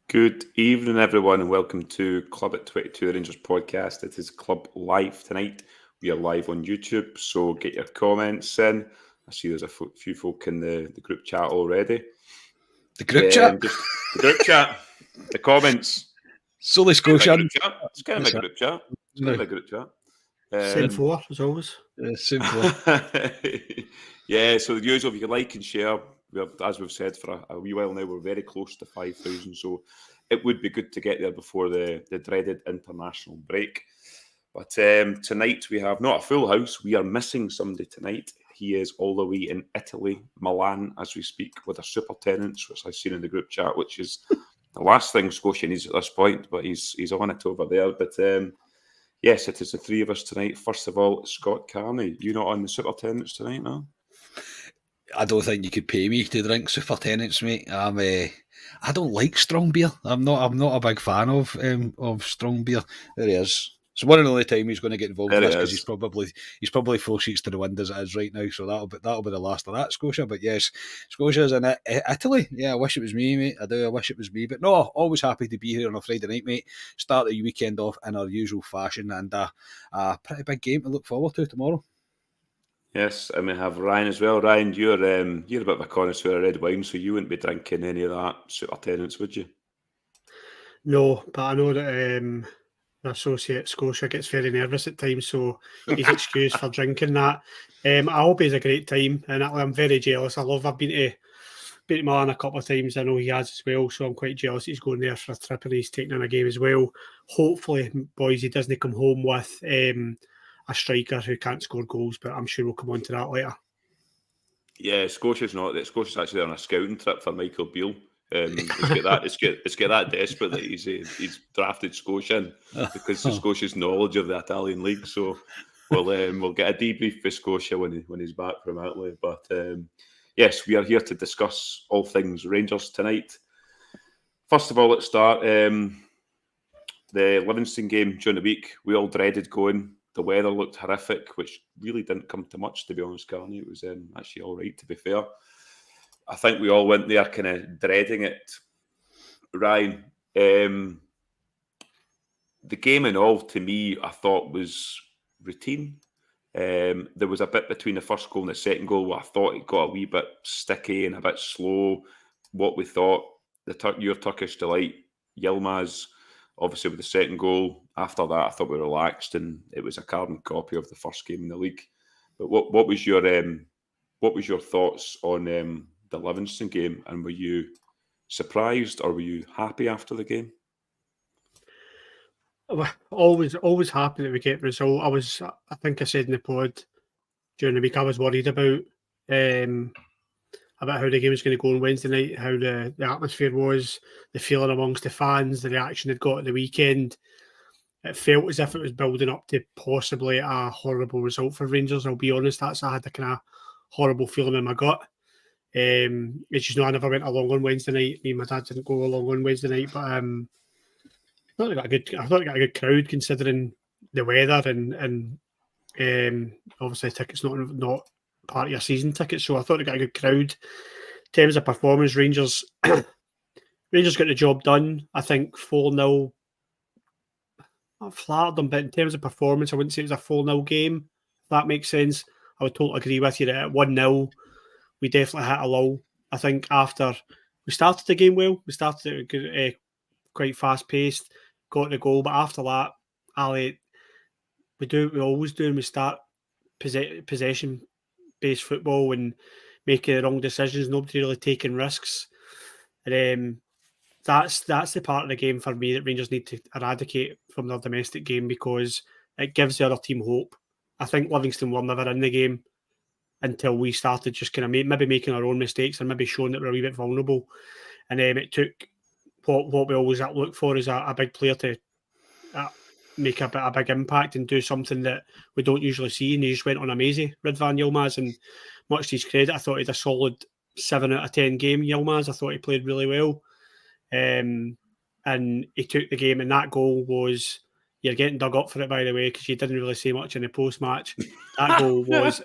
Good evening, everyone, and welcome to Club at 22 Rangers podcast. It is Club Live tonight. We are live on YouTube, so get your comments in. I see there's a few folk in the group chat already. The group chat? Just the group chat. The comments. Solely Scotia. It's kind of a group chat. It's kind of a group chat. Same four, as always. Same four. Yeah, so the usual, if you like and share, as we've said for a wee while now, we're very close to 5,000, so it would be good to get there before the dreaded international break. But tonight we have not a full house. We are missing somebody tonight. He is all the way in Italy, Milan, as we speak, with our super tenants, which I've seen in the group chat, which is the last thing Scotia needs at this point, but he's on it over there. But yes, it is the three of us tonight. First of all, Scott Carney, you not on the super tenants tonight, no? I don't think you could pay me to drink super tenants, mate. I don't like strong beer. I'm not a big fan of strong beer. There he is. It's one and only time he's going to get involved in this because he's probably 4 seats to the wind as it is right now. So that'll be the last of that, Scotia. But yes, Scotia's in Italy. Yeah, I wish it was me, mate. I do. I wish it was me. But no, always happy to be here on a Friday night, mate. Start the weekend off in our usual fashion, and a pretty big game to look forward to tomorrow. Yes, and we have Ryan as well. Ryan, you're a bit of a connoisseur of red wine, so you wouldn't be drinking any of that super tenants, would you? No, but I know that the associate Scotia gets very nervous at times, so he's excused for drinking that. I hope he's a great time, and I'm very jealous. I've been to Milan a couple of times. I know he has as well, so I'm quite jealous he's going there for a trip and he's taking in a game as well. Hopefully, boys, he doesn't come home with a striker who can't score goals, but I'm sure we'll come on to that later. Yeah, Scotia's actually on a scouting trip for Michael Beale. It's get that desperate that he's drafted Scotia in because of Scotia's knowledge of the Italian league. So we'll get a debrief with Scotia when he's back from Italy. But yes, we are here to discuss all things Rangers tonight. First of all, let's start the Livingston game during the week. We all dreaded going. The weather looked horrific, which really didn't come to much, to be honest, Carney. It was actually all right, to be fair. I think we all went there kind of dreading it. Ryan, the game and all, to me, I thought was routine. There was a bit between the first goal and the second goal where I thought it got a wee bit sticky and a bit slow. What we thought, your Turkish delight, Yilmaz, obviously with the second goal. After that, I thought we relaxed and it was a carbon copy of the first game in the league. But what was your thoughts on the Livingston game, and were you surprised or were you happy after the game? Always happy that we get the result. I think I said in the pod during the week I was worried about how the game was going to go on Wednesday night, how the atmosphere was, the feeling amongst the fans, the reaction it got at the weekend. It felt as if it was building up to possibly a horrible result for Rangers. I'll be honest, I had a kind of horrible feeling in my gut. It's just I never went along on Wednesday night. Me and my dad didn't go along on Wednesday night, but I thought it got a good crowd considering the weather and obviously tickets not part of your season tickets, so I thought it got a good crowd. In terms of performance, Rangers got the job done. I think 4-0. I flattered them, but in terms of performance, I wouldn't say it was a 4-0 game, if that makes sense. I would totally agree with you that at 1-0, we definitely hit a lull. I think after we started the game well, we started it quite fast-paced, got the goal, but after that, Ali, we always do, and we start possession-based football and making the wrong decisions, nobody really taking risks. And that's the part of the game for me that Rangers need to eradicate from their domestic game, because it gives the other team hope. I think Livingston were never in the game until we started just kind of maybe making our own mistakes and maybe showing that we're a wee bit vulnerable. And it took what we always look for is a big player to make a big impact and do something that we don't usually see. And he just went on amazing, Ridvan Yilmaz, and much to his credit, I thought he had a solid 7 out of 10 game, Yilmaz. I thought he played really well. And he took the game, and that goal was, you're getting dug up for it, by the way, because you didn't really say much in the post-match. That goal was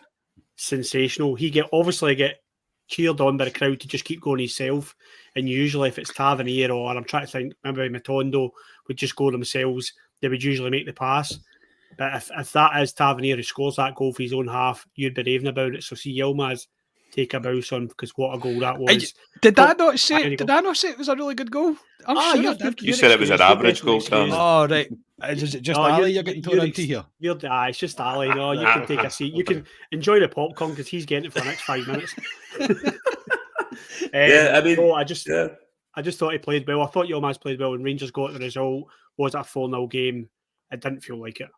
sensational. He obviously get cheered on by the crowd to just keep going himself. And usually if it's Tavernier or I'm trying to think, maybe Matondo would just go themselves, they would usually make the pass. But if that is Tavernier who scores that goal for his own half, you'd be raving about it. So see Yilmaz take a bounce on, because what a goal that was. Did I not say it was a really good goal? I'm sure I did. You said it was an average goal, Cam. Oh, right. Is it just Ali you're getting torn into here? It's just Ali. No, you can take a seat. You can enjoy the popcorn because he's getting it for the next 5 minutes. I just thought he played well. I thought Yilmaz played well, and Rangers got the result. Was it a 4-0 game? It didn't feel like it.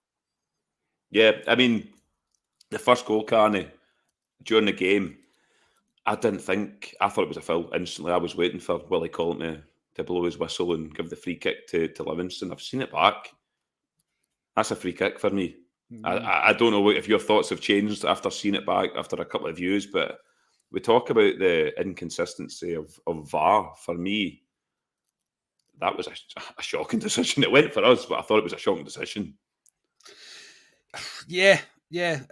Yeah, I mean, the first goal, Carney, during the game, I thought it was a foul instantly. I was waiting for Willie Collin to blow his whistle and give the free kick to Livingston. I've seen it back. That's a free kick for me. I don't know if your thoughts have changed after seeing it back after a couple of views, but we talk about the inconsistency of VAR. For me, that was a shocking decision. It went for us, but I thought it was a shocking decision. Yeah.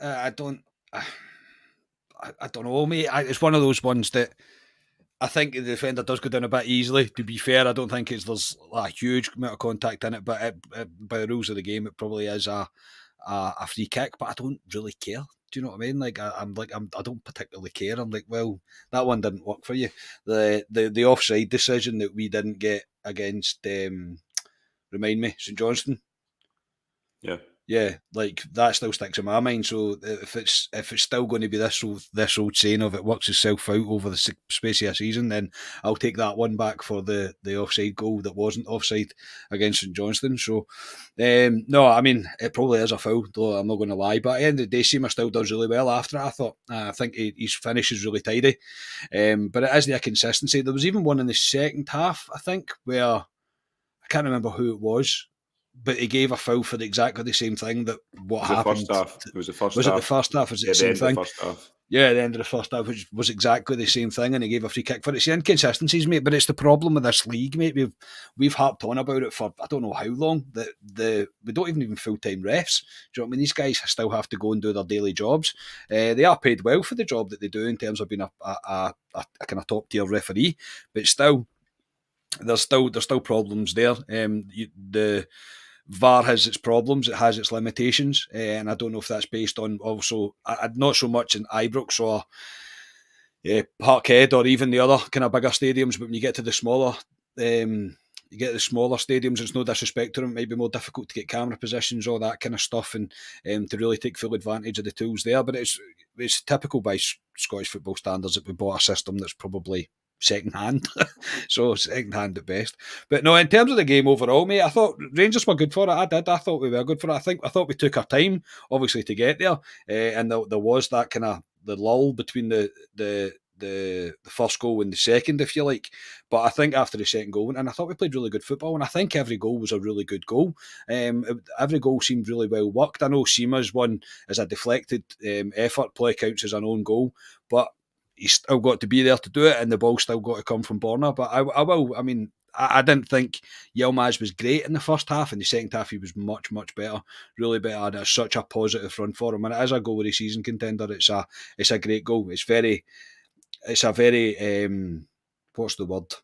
I don't know, mate. It's one of those ones that I think the defender does go down a bit easily. To be fair, I don't think there's a huge amount of contact in it, but by the rules of the game, it probably is a free kick. But I don't really care. Do you know what I mean? Like I don't particularly care. I'm like, well, that one didn't work for you. The offside decision that we didn't get against, remind me, St Johnstone. Yeah, like that still sticks in my mind. So if it's still going to be this old saying of it works itself out over the space of a season, then I'll take that one back for the offside goal that wasn't offside against St Johnstone. So no, I mean it probably is a foul, though I'm not going to lie. But at the end of the day, Seamer still does really well after it. I think his finish is really tidy, but it is the inconsistency. There was even one in the second half, I think, where I can't remember who it was, but he gave a foul for exactly the same thing that happened. It was the first half. Was it the first half? Was it the same thing? The first half. Yeah, the end of the first half, which was exactly the same thing, and he gave a free kick for it. It's the inconsistencies, mate, but it's the problem with this league, mate. We've harped on about it for I don't know how long. We don't even full-time refs. Do you know what I mean? These guys still have to go and do their daily jobs. They are paid well for the job that they do in terms of being a kind of top-tier referee, but still, there's still problems there. The VAR has its problems, it has its limitations, and I don't know if that's based on also, not so much in Ibrox or Parkhead or even the other kind of bigger stadiums, but when you get to the smaller stadiums, it's no disrespect to them, it might be more difficult to get camera positions, all that kind of stuff, and to really take full advantage of the tools there. But it's typical by Scottish football standards that we bought a system that's probably second-hand, so second-hand at best. But no, in terms of the game overall, mate, I thought Rangers were good for it. I thought we were good for it. I thought we took our time, obviously, to get there, and there was that kind of the lull between the first goal and the second, if you like. But I think after the second goal, and I thought we played really good football, and I think every goal was a really good goal. Every goal seemed really well worked. I know Seamer's one is a deflected effort, play counts as an own goal, but he's still got to be there to do it, and the ball's still got to come from Borna. But I didn't think Yilmaz was great in the first half. In the second half, he was much, much better, really better. And it's such a positive run for him. And it is a goal of the season contender. It's a great goal. It's a very what's the word?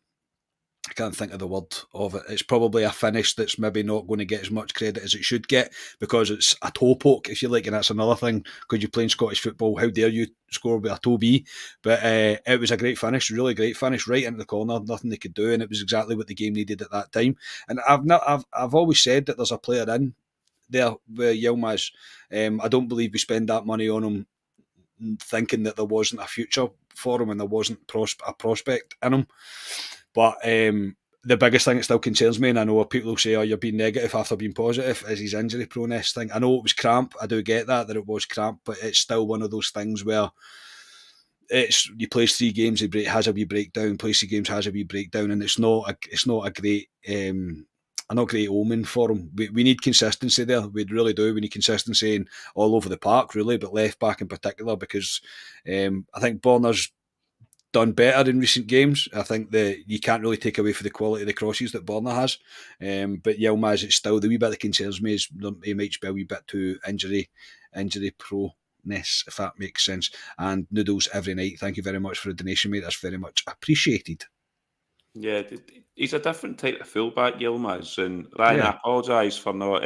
I can't think of the word of it. It's probably a finish that's maybe not going to get as much credit as it should get because it's a toe poke, if you like, and that's another thing. Because you're playing Scottish football, how dare you score with a toe B? But it was a great finish, really great finish, right into the corner, nothing they could do, and it was exactly what the game needed at that time. And I've always said that there's a player in there with Yilmaz. I don't believe we spend that money on him thinking that there wasn't a future for him and there wasn't a prospect in him. But the biggest thing that still concerns me, and I know people will say, oh, you're being negative after being positive, is his injury proneness thing. I know it was cramp. I do get that it was cramp, but it's still one of those things where he plays 3 games, he has a wee breakdown, plays 3 games, has a wee breakdown, and it's not a great not great omen for him. We need consistency there. We really do. We need consistency in all over the park, really, but left back in particular, because I think Borna's done better in recent games. I think that you can't really take away from the quality of the crosses that Borna has. But Yilmaz, it's still the wee bit that concerns me is he might be a wee bit too injury pro if that makes sense. And noodles every night. Thank you very much for the donation, mate. That's very much appreciated. Yeah, he's a different type of fullback, Yilmaz. And Ryan, I apologise for not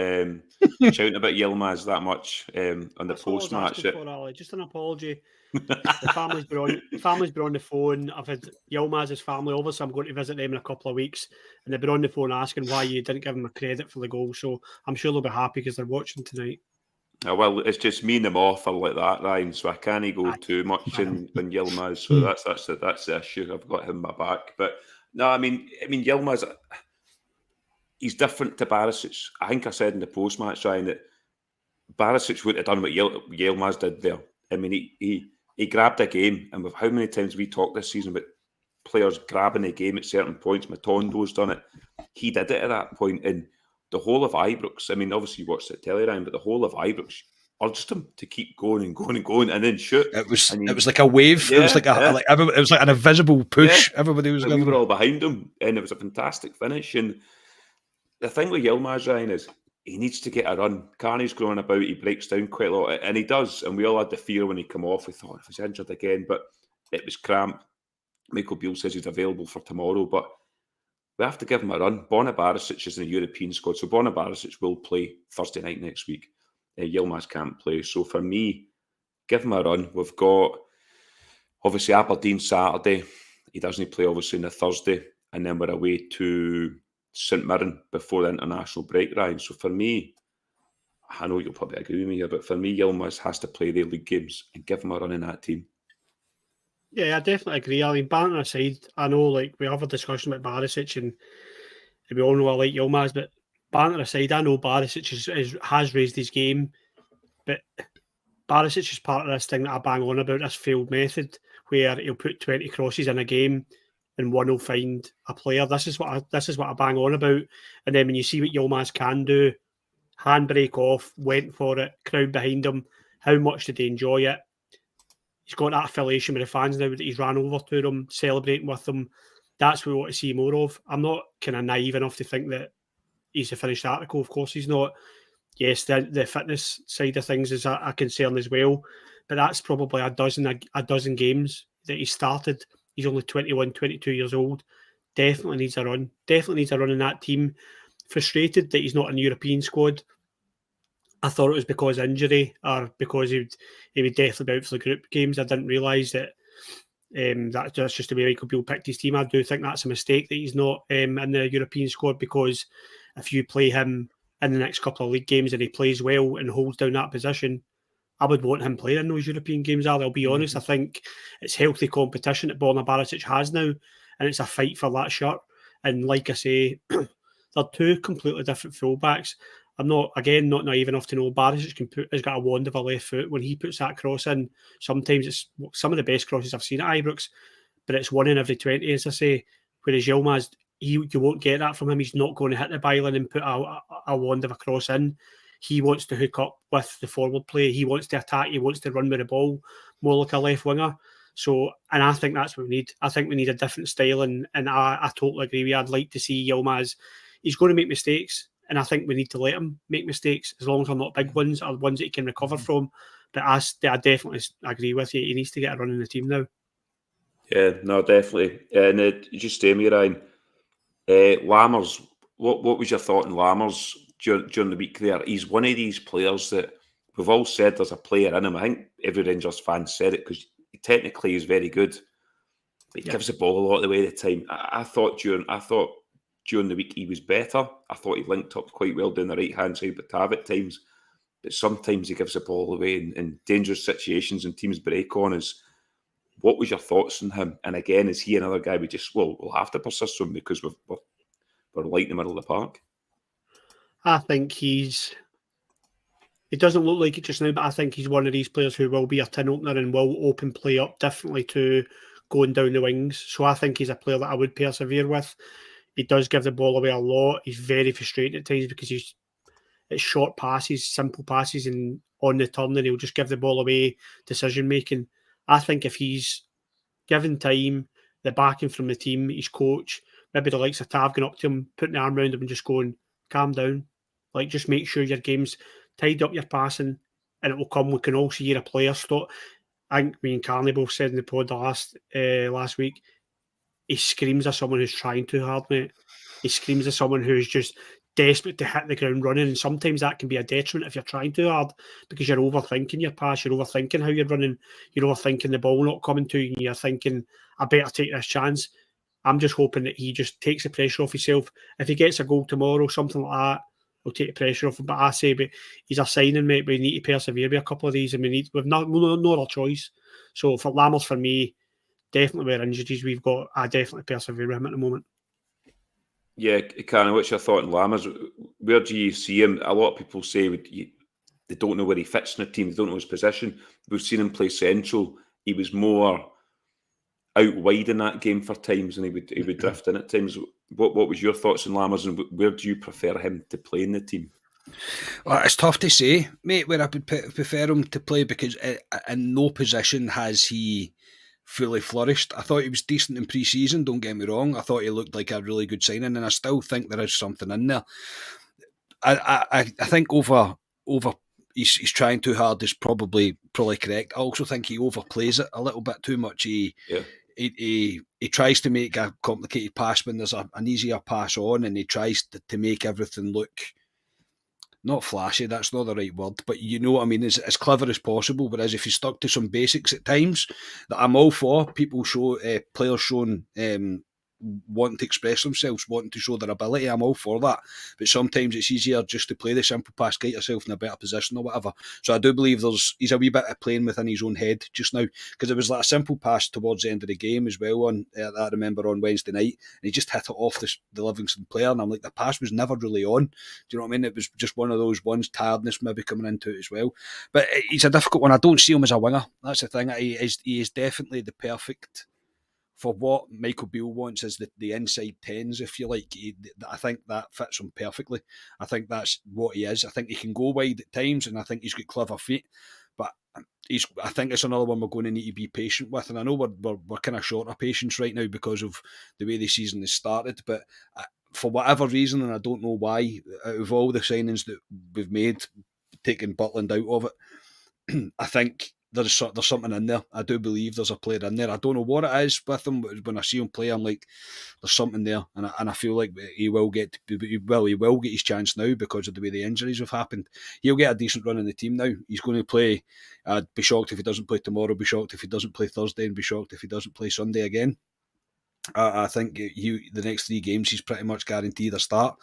shouting about Yilmaz that much on the That's all I was post-match. asking for, Ali. Just an apology. The family's been on the phone. I've had Yilmaz's family over, so I'm going to visit them in a couple of weeks. And they've been on the phone asking why you didn't give them a credit for the goal. So I'm sure they'll be happy because they're watching tonight. Well, it's just me and them off are like that, Ryan. So I can't go too much on Yilmaz. So that's the issue. I've got him my back. But no, I mean Yilmaz, he's different to Barisic. I think I said in the post-match, Ryan, that Barisic wouldn't have done what Yilmaz did there. I mean, he grabbed a game, and with how many times we talked this season about players grabbing a game at certain points, Matondo's done it. He did it at that point, and the whole of Ibrox, I mean, obviously you watched it telly, Ryan, but the whole of Ibrox urged him to keep going and going and going, and then shoot. It was like a wave. Yeah, it was like it was like an invisible push. Yeah. Everybody was. We were all behind him, and it was a fantastic finish. And the thing with Yilmaz, Ryan, is he needs to get a run. Carney's growing about, he breaks down quite a lot, and he does. And we all had the fear when he came off. We thought, if he's injured again, but it was cramp. Michael Beale says he's available for tomorrow, but we have to give him a run. Borna Barisic is in the European squad, so Borna Barisic will play Thursday night next week. Yilmaz can't play. So for me, give him a run. We've got, obviously, Aberdeen Saturday. He doesn't play, obviously, on the Thursday. And then we're away to St Mirren before the international break, Ryan. So for me, I know you'll probably agree with me here, but for me, Yilmaz has to play their league games and give him a run in that team. Yeah, I definitely agree. I mean, banter aside, I know we have a discussion about Barisic and we all know I like Yilmaz, but banter aside, I know Barisic has raised his game, but Barisic is part of this thing that I bang on about, this failed method, where he'll put 20 crosses in a game and one will find a player. This is what I bang on about. And then when you see what Yilmaz can do, handbrake off, went for it, crowd behind him, how much did they enjoy it? He's got that affiliation with the fans now that he's ran over to them, celebrating with them. That's what we want to see more of. I'm not kind of naive enough to think that he's a finished article. Of course he's not. Yes, the fitness side of things is a concern as well, but that's probably a dozen games that he started. He's only 21, 22 years old. Definitely needs a run. Definitely needs a run in that team. Frustrated that he's not in the European squad. I thought it was because of injury or because he would definitely be out for the group games. I didn't realise that that's just the way Michael Beale picked his team. I do think that's a mistake that he's not in the European squad, because if you play him in the next couple of league games and he plays well and holds down that position, I would want him playing in those European games. I'll be honest. I think it's healthy competition that Borna Barisic has now, and it's a fight for that shirt. And like I say, they're two completely different fullbacks. I'm not naive enough to know Barisic has got a wand of a left foot. When he puts that cross in, sometimes it's some of the best crosses I've seen at Ibrox, but it's 1 in every 20, as I say. Whereas Yilmaz, you won't get that from him. He's not going to hit the byline and put a wand of a cross in. He wants to hook up with the forward play. He wants to attack. He wants to run with the ball more like a left winger. So, and I think that's what we need. I think we need a different style, and I totally agree with you. I'd like to see Yilmaz. He's going to make mistakes, and I think we need to let him make mistakes, as long as they're not big ones or ones that he can recover from. But I definitely agree with you. He needs to get a run in the team now. Yeah, no, definitely. And just stay me, Ryan. Lammers, what was your thought on Lammers during the week there? He's one of these players that we've all said there's a player in him. I think every Rangers fan said it, because technically he's very good, but he gives the ball a lot of the way of the time. I thought during the week he was better. I thought he linked up quite well down the right-hand side with Tav at times, but sometimes he gives the ball away in dangerous situations and teams break on us. What was your thoughts on him? And again, is he another guy we'll have to persist on because we're light in the middle of the park? I think he doesn't look like it just now, but I think he's one of these players who will be a tin opener and will open play up differently to going down the wings. So I think he's a player that I would persevere with. He does give the ball away a lot. He's very frustrating at times because it's short passes, simple passes, and on the turn, and he'll just give the ball away, decision making. I think if he's given time, the backing from the team, his coach, maybe the likes of Tav going up to him, putting the arm around him and just going, calm down. Like, just make sure your game's tied up, your passing, and it will come. We can also hear a player stop. I think me and Carney both said in the pod last week, he screams at someone who's trying too hard, mate. He screams at someone who's just desperate to hit the ground running, and sometimes that can be a detriment if you're trying too hard because you're overthinking your pass, you're overthinking how you're running, you're overthinking the ball not coming to you, and you're thinking, I better take this chance. I'm just hoping that he just takes the pressure off himself. If he gets a goal tomorrow, something like that, he'll take the pressure off him. But I say, but he's a signing, mate. We need to persevere with a couple of these, and we've no other choice. So for Lammers, for me, definitely with injuries we've got, I definitely persevere with him at the moment. Yeah, Karen, what's your thought on Lammers? Where do you see him? A lot of people say they don't know where he fits in the team, they don't know his position. We've seen him play central. He was more out wide in that game for times, and he would drift in at times. What was your thoughts on Lammers, and where do you prefer him to play in the team? Well, it's tough to say, mate, where I would prefer him to play, because in no position has he fully flourished. I thought he was decent in pre-season, don't get me wrong. I thought he looked like a really good signing, and I still think there is something in there. I think over he's trying too hard is probably correct. I also think he overplays it a little bit too much. He tries to make a complicated pass when there's an easier pass on, and he tries to make everything look not flashy, that's not the right word, but you know what I mean, as clever as possible. Whereas if you stuck to some basics at times, that I'm all for, players showing wanting to express themselves, wanting to show their ability, I'm all for that. But sometimes it's easier just to play the simple pass, get yourself in a better position or whatever. So I do believe he's a wee bit of playing within his own head just now, because it was like a simple pass towards the end of the game as well I remember on Wednesday night, and he just hit it off the Livingston player, and I'm like, the pass was never really on. Do you know what I mean? It was just one of those ones, tiredness maybe coming into it as well. But he's a difficult one. I don't see him as a winger. That's the thing. He is definitely the perfect, for what Michael Beale wants, is the inside tens, if you like. I think that fits him perfectly. I think that's what he is. I think he can go wide at times, and I think he's got clever feet. But I think it's another one we're going to need to be patient with. And I know we're kind of short of patience right now because of the way the season has started. But for whatever reason, and I don't know why, out of all the signings that we've made, taking Butland out of it, I think there's something in there. I do believe there's a player in there. I don't know what it is with him, but when I see him play, I'm like, there's something there, and I feel like he will get his chance now because of the way the injuries have happened. He'll get a decent run in the team now. He's going to play. I'd be shocked if he doesn't play tomorrow. Be shocked if he doesn't play Thursday, and be shocked if he doesn't play Sunday again. I think the next 3 games he's pretty much guaranteed a start,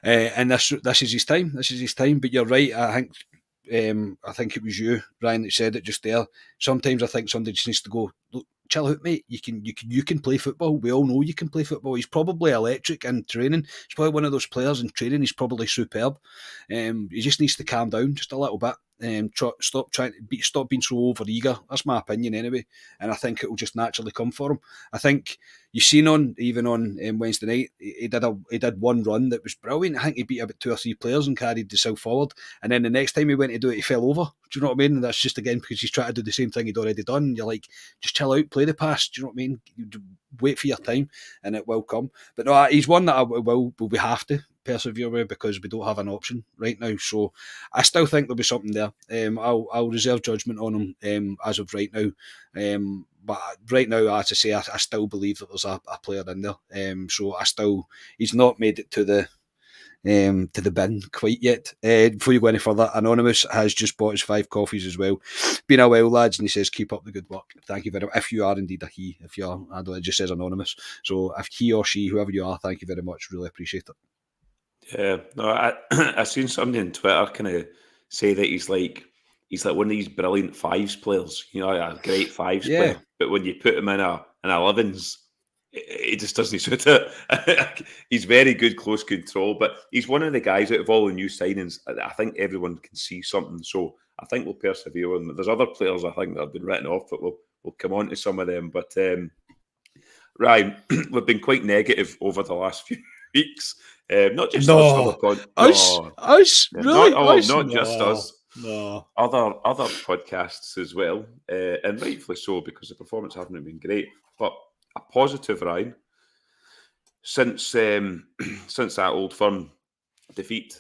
and this is his time. This is his time. But you're right. I think it was you, Ryan, that said it just there. Sometimes I think somebody just needs to go, look, chill out, mate. You can play football. We all know you can play football. He's probably electric in training. He's probably one of those players in training. He's probably superb. He just needs to calm down just a little bit. Stop being so over eager. That's my opinion anyway, and I think it will just naturally come for him. I think you've seen on Wednesday night, he did one run that was brilliant. I think he beat about 2 or 3 players and carried himself forward, and then the next time he went to do it, he fell over. Do you know what I mean? And that's just again because he's trying to do the same thing he'd already done. And you're like, just chill out, play the pass. Do you know what I mean? You wait for your time, and it will come. But no, he's one that we have to persevere with because we don't have an option right now. So I still think there'll be something there. I'll reserve judgment on him as of right now. But right now, as I say, I still believe that there's a player in there. So he's not made it to the bin quite yet. Before you go any further, Anonymous has just bought his 5 coffees as well. Been a while, lads, and he says keep up the good work. Thank you very much. If you are indeed a he, if you're, I don't, it just says Anonymous. So if he or she, whoever you are, thank you very much. Really appreciate it. Yeah, no, I seen somebody on Twitter kind of say that he's like one of these brilliant fives players, a great fives player. But when you put him in a 11s, it just doesn't suit it. He's very good close control, but he's one of the guys out of all the new signings. I think everyone can see something, so I think we'll persevere with him. There's other players I think that have been written off, but we'll come on to some of them. But Ryan, we've been quite negative over the last few weeks. Not just us. Not just us. No. Other podcasts as well, and rightfully so because the performance hasn't been great. But a positive, Ryan, since that Old Firm defeat,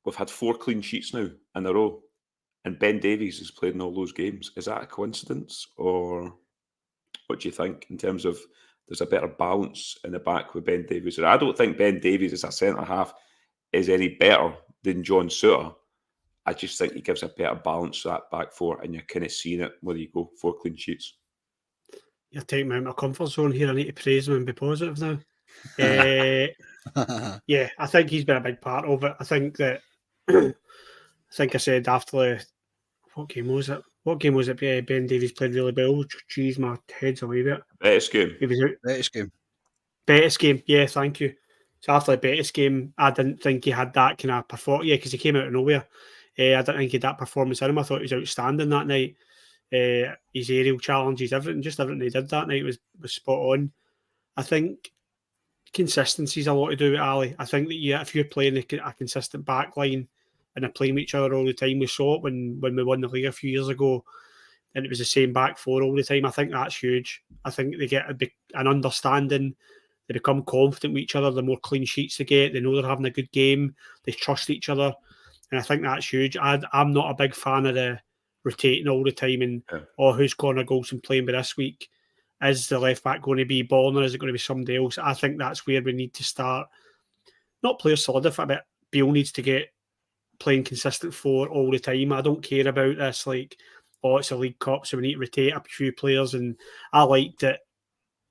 we've had 4 clean sheets now in a row. and Ben Davies has played in all those games. Is that a coincidence, or what do you think in terms of there's a better balance in the back with Ben Davies? And I don't think Ben Davies as a centre half is any better than John Souttar. I just think he gives a better balance to that back four, and you're kind of seeing it whether you go 4 clean sheets. You're taking me out of my comfort zone here. I need to praise him and be positive now. Yeah, I think he's been a big part of it. I think that I think I said after the what game was it? What game was it? Ben Davies played really well. Jeez, my head's away with it. Betis game. He was out. Betis game. Betis game, yeah, thank you. So after the Betis game, I didn't think he had that kind of performance. Yeah, because he came out of nowhere. I didn't think he had that performance in him. I thought he was outstanding that night. His aerial challenges, everything he did that night was spot on. I think consistency is a lot to do with Ali. I think that if you're playing a consistent back line and are playing with each other all the time, we saw it when we won the league a few years ago, and it was the same back four all the time. I think that's huge. I think they get an understanding. They become confident with each other. The more clean sheets they get, they know they're having a good game. They trust each other, and I think that's huge. I'm not a big fan of the rotating all the time and who's Connor Goldson playing with this week? Is the left back going to be Born or is it going to be somebody else? I think that's where we need to start. Not players solidify, but Beale needs to get playing consistent for all the time. I don't care about this it's a League Cup, so we need to rotate a few players. And I liked that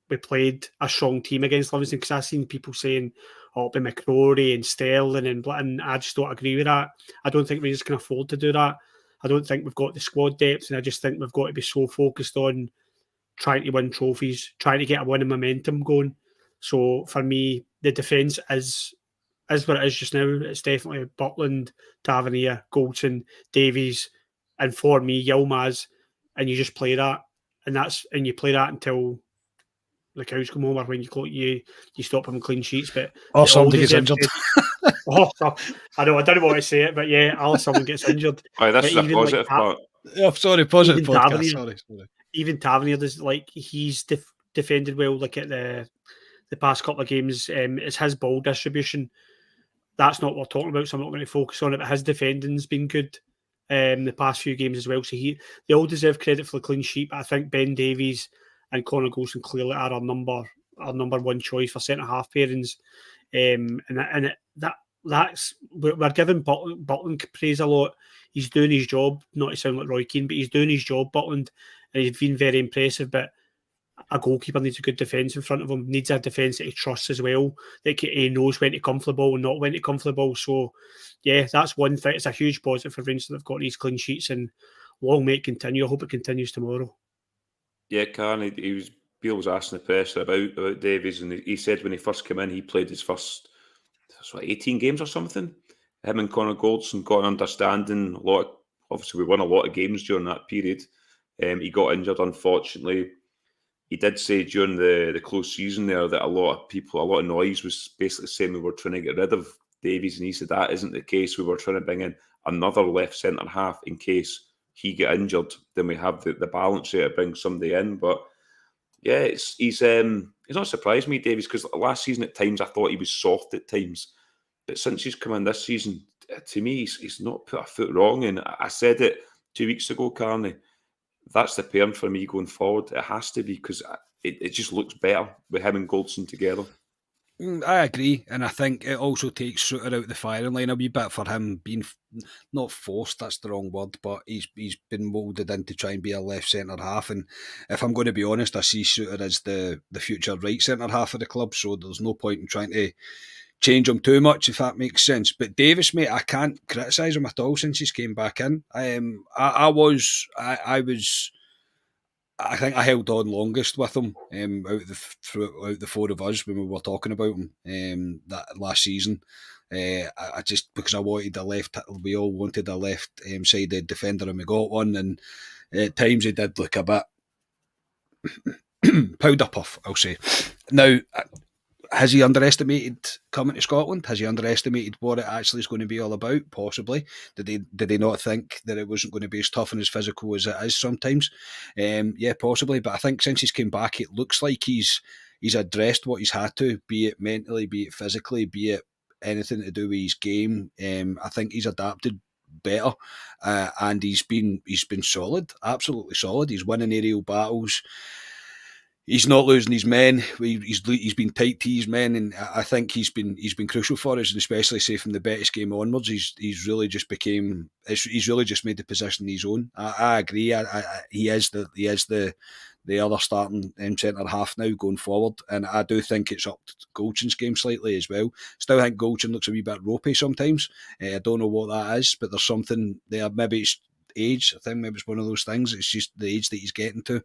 we played a strong team against Livingston because I've seen people saying, it'll be McCrory and Sterling and I just don't agree with that. I don't think Rangers can afford to do that. I don't think we've got the squad depth, and I just think we've got to be so focused on trying to win trophies, trying to get a winning momentum going. So for me, the defence is what it is just now. It's definitely Butland, Tavernier, Goldson, Davies, and for me, Yilmaz, and you just play that, and you play that until the cows come home, or when you stop having clean sheets. But somebody gets injured. I know, I don't want to say it, but yeah, someone gets injured. Oh, that's a positive part. Yeah, sorry, positive podcast. Sorry. Even Tavernier does, he's defended well. At the past couple of games, it's his ball distribution. That's not what we're talking about, so I'm not going to focus on it. But his defending's been good the past few games as well. So they all deserve credit for the clean sheet. But I think Ben Davies and Connor Goldson clearly are our number one choice for centre half pairings. That's we're giving Butland praise a lot. He's doing his job, not to sound like Roy Keane, but he's doing his job, Butland, and he's been very impressive. But a goalkeeper needs a good defence in front of him, needs a defence that he trusts as well, that he knows when to come for the ball and not when to come for the ball. So, yeah, that's one thing. It's a huge positive for Rangers that they've got these clean sheets, and long may it continue. I hope it continues tomorrow. Yeah, Karen, Beale was asking the press about Davies, and he said when he first came in, he played his first 18 games or something. Him and Connor Goldson got an understanding. Obviously, we won a lot of games during that period. He got injured, unfortunately. He did say during the close season there that a lot of noise was basically saying we were trying to get rid of Davies, and he said that isn't the case. We were trying to bring in another left centre half in case he get injured. Then we have the balance there to bring somebody in. But yeah, he's not surprised me, Davies, because last season at times I thought he was soft at times, but since he's come in this season, to me he's not put a foot wrong. And I said it 2 weeks ago, Carney. That's the pairing for me going forward. It has to be, because it just looks better with him and Goldson together. I agree, and I think it also takes Souttar out the firing line a wee bit for him being not forced. That's the wrong word, but he's been moulded in to try and be a left centre half. And if I'm going to be honest, I see Souttar as the future right centre half of the club. So there's no point in trying to change him too much, if that makes sense. But Davis, mate, I can't criticise him at all since he's came back in. I think I held on longest with him throughout the four of us when we were talking about him that last season. I just, because I wanted we all wanted a left-sided defender, and we got one. And at times he did look a bit powder puff, I'll say. Now, has he underestimated coming to Scotland? Has he underestimated what it actually is going to be all about? Possibly. Did they not think that it wasn't going to be as tough and as physical as it is sometimes? Yeah, possibly. But I think since he's came back, it looks like he's addressed what he's had to, be it mentally, be it physically, be it anything to do with his game. I think he's adapted better, and he's been solid, absolutely solid. He's winning aerial battles. He's not losing his men. He's been tight to his men, and I think he's been crucial for us, and especially say from the Betis game onwards, he's really just became. He's really just made the position his own. I agree. He is the other starting centre half now going forward, and I do think it's upped Goldschon's game slightly as well. Still think Goldschon looks a wee bit ropey sometimes. I don't know what that is, but there's something there. Maybe it's age. I think maybe it's one of those things. It's just the age that he's getting to.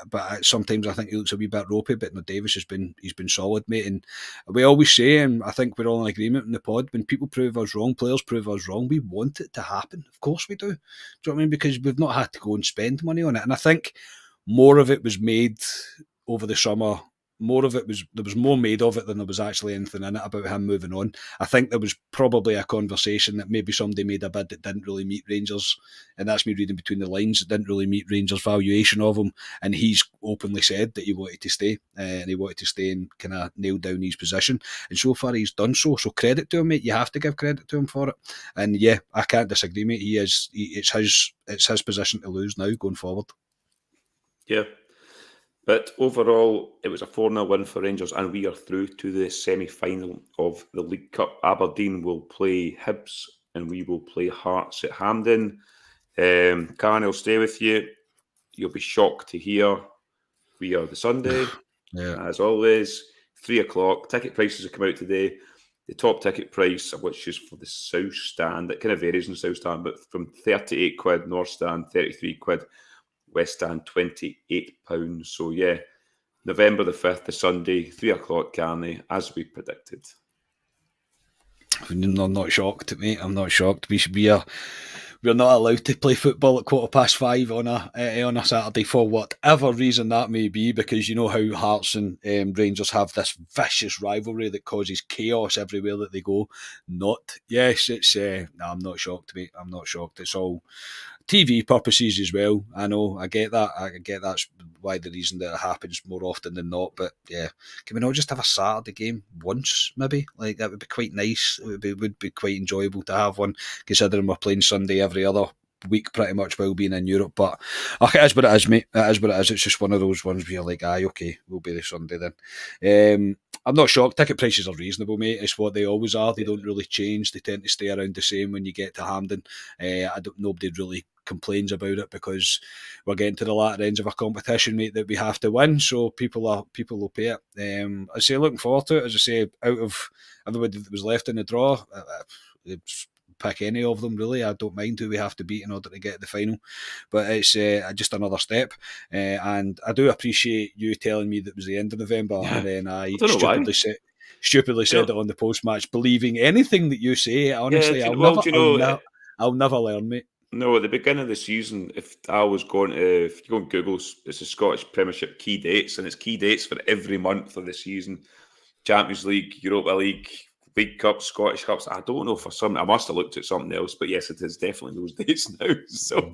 But sometimes I think he looks a wee bit ropey. But no, Davis he's been solid, mate. And we always say, and I think we're all in agreement in the pod, when people prove us wrong, players prove us wrong, we want it to happen. Of course we do. Do you know what I mean? Because we've not had to go and spend money on it. And I think more of it was made over the summer. There was more made of it than there was actually anything in it about him moving on. I think there was probably a conversation that maybe somebody made a bid that didn't really meet Rangers, and that's me reading between the lines. It didn't really meet Rangers' valuation of him, and he's openly said that he wanted to stay, and he wanted to stay and kind of nail down his position. And so far, he's done so. So credit to him, mate. You have to give credit to him for it. And yeah, I can't disagree, mate. It's his position to lose now going forward. Yeah. But overall, it was a 4-0 win for Rangers, and we are through to the semi-final of the League Cup. Aberdeen will play Hibs, and we will play Hearts at Hampden. Karen, I'll stay with you. You'll be shocked to hear we are the Sunday, as always. 3 o'clock. Ticket prices have come out today. The top ticket price, which is for the South Stand, it kind of varies in the South Stand, but from 38 quid, North Stand, 33 quid. West Stand, £28. So yeah, November the 5th, the Sunday, 3 o'clock, Carney, as we predicted. I'm not shocked, mate. I'm not shocked. We're not allowed to play football at 5:15 on a Saturday for whatever reason that may be, because you know how Hearts and Rangers have this vicious rivalry that causes chaos everywhere that they go. I'm not shocked, mate. I'm not shocked. It's all TV purposes as well. I know, I get that. That's why the reason that it happens more often than not. But yeah, can we not just have a Saturday game once, maybe? Like, that would be quite nice. It would be quite enjoyable to have one, considering we're playing Sunday every other week pretty much while being in Europe. But it is what it is, mate. It is what it is. It's just one of those ones where you're like, aye, okay, we'll be the Sunday then. I'm not shocked. Ticket prices are reasonable, mate. It's what they always are. They don't really change. They tend to stay around the same when you get to Hampden. Nobody really complains about it, because we're getting to the latter ends of a competition, mate, that we have to win. So people will pay it. I say looking forward to it. As I say, out of everybody that was left in the draw, pick any of them really. I don't mind who we have to beat in order to get to the final, but it's just another step. And I do appreciate you telling me that it was the end of November, and then I stupidly said it on the post match, believing anything that you say. Honestly, I'll never learn, mate. No, at the beginning of the season, if you go on Google, it's the Scottish Premiership key dates, and it's key dates for every month of the season. Champions League, Europa League, League Cup, Scottish Cups. I don't know for some. I must have looked at something else, but yes, it is definitely those dates now. So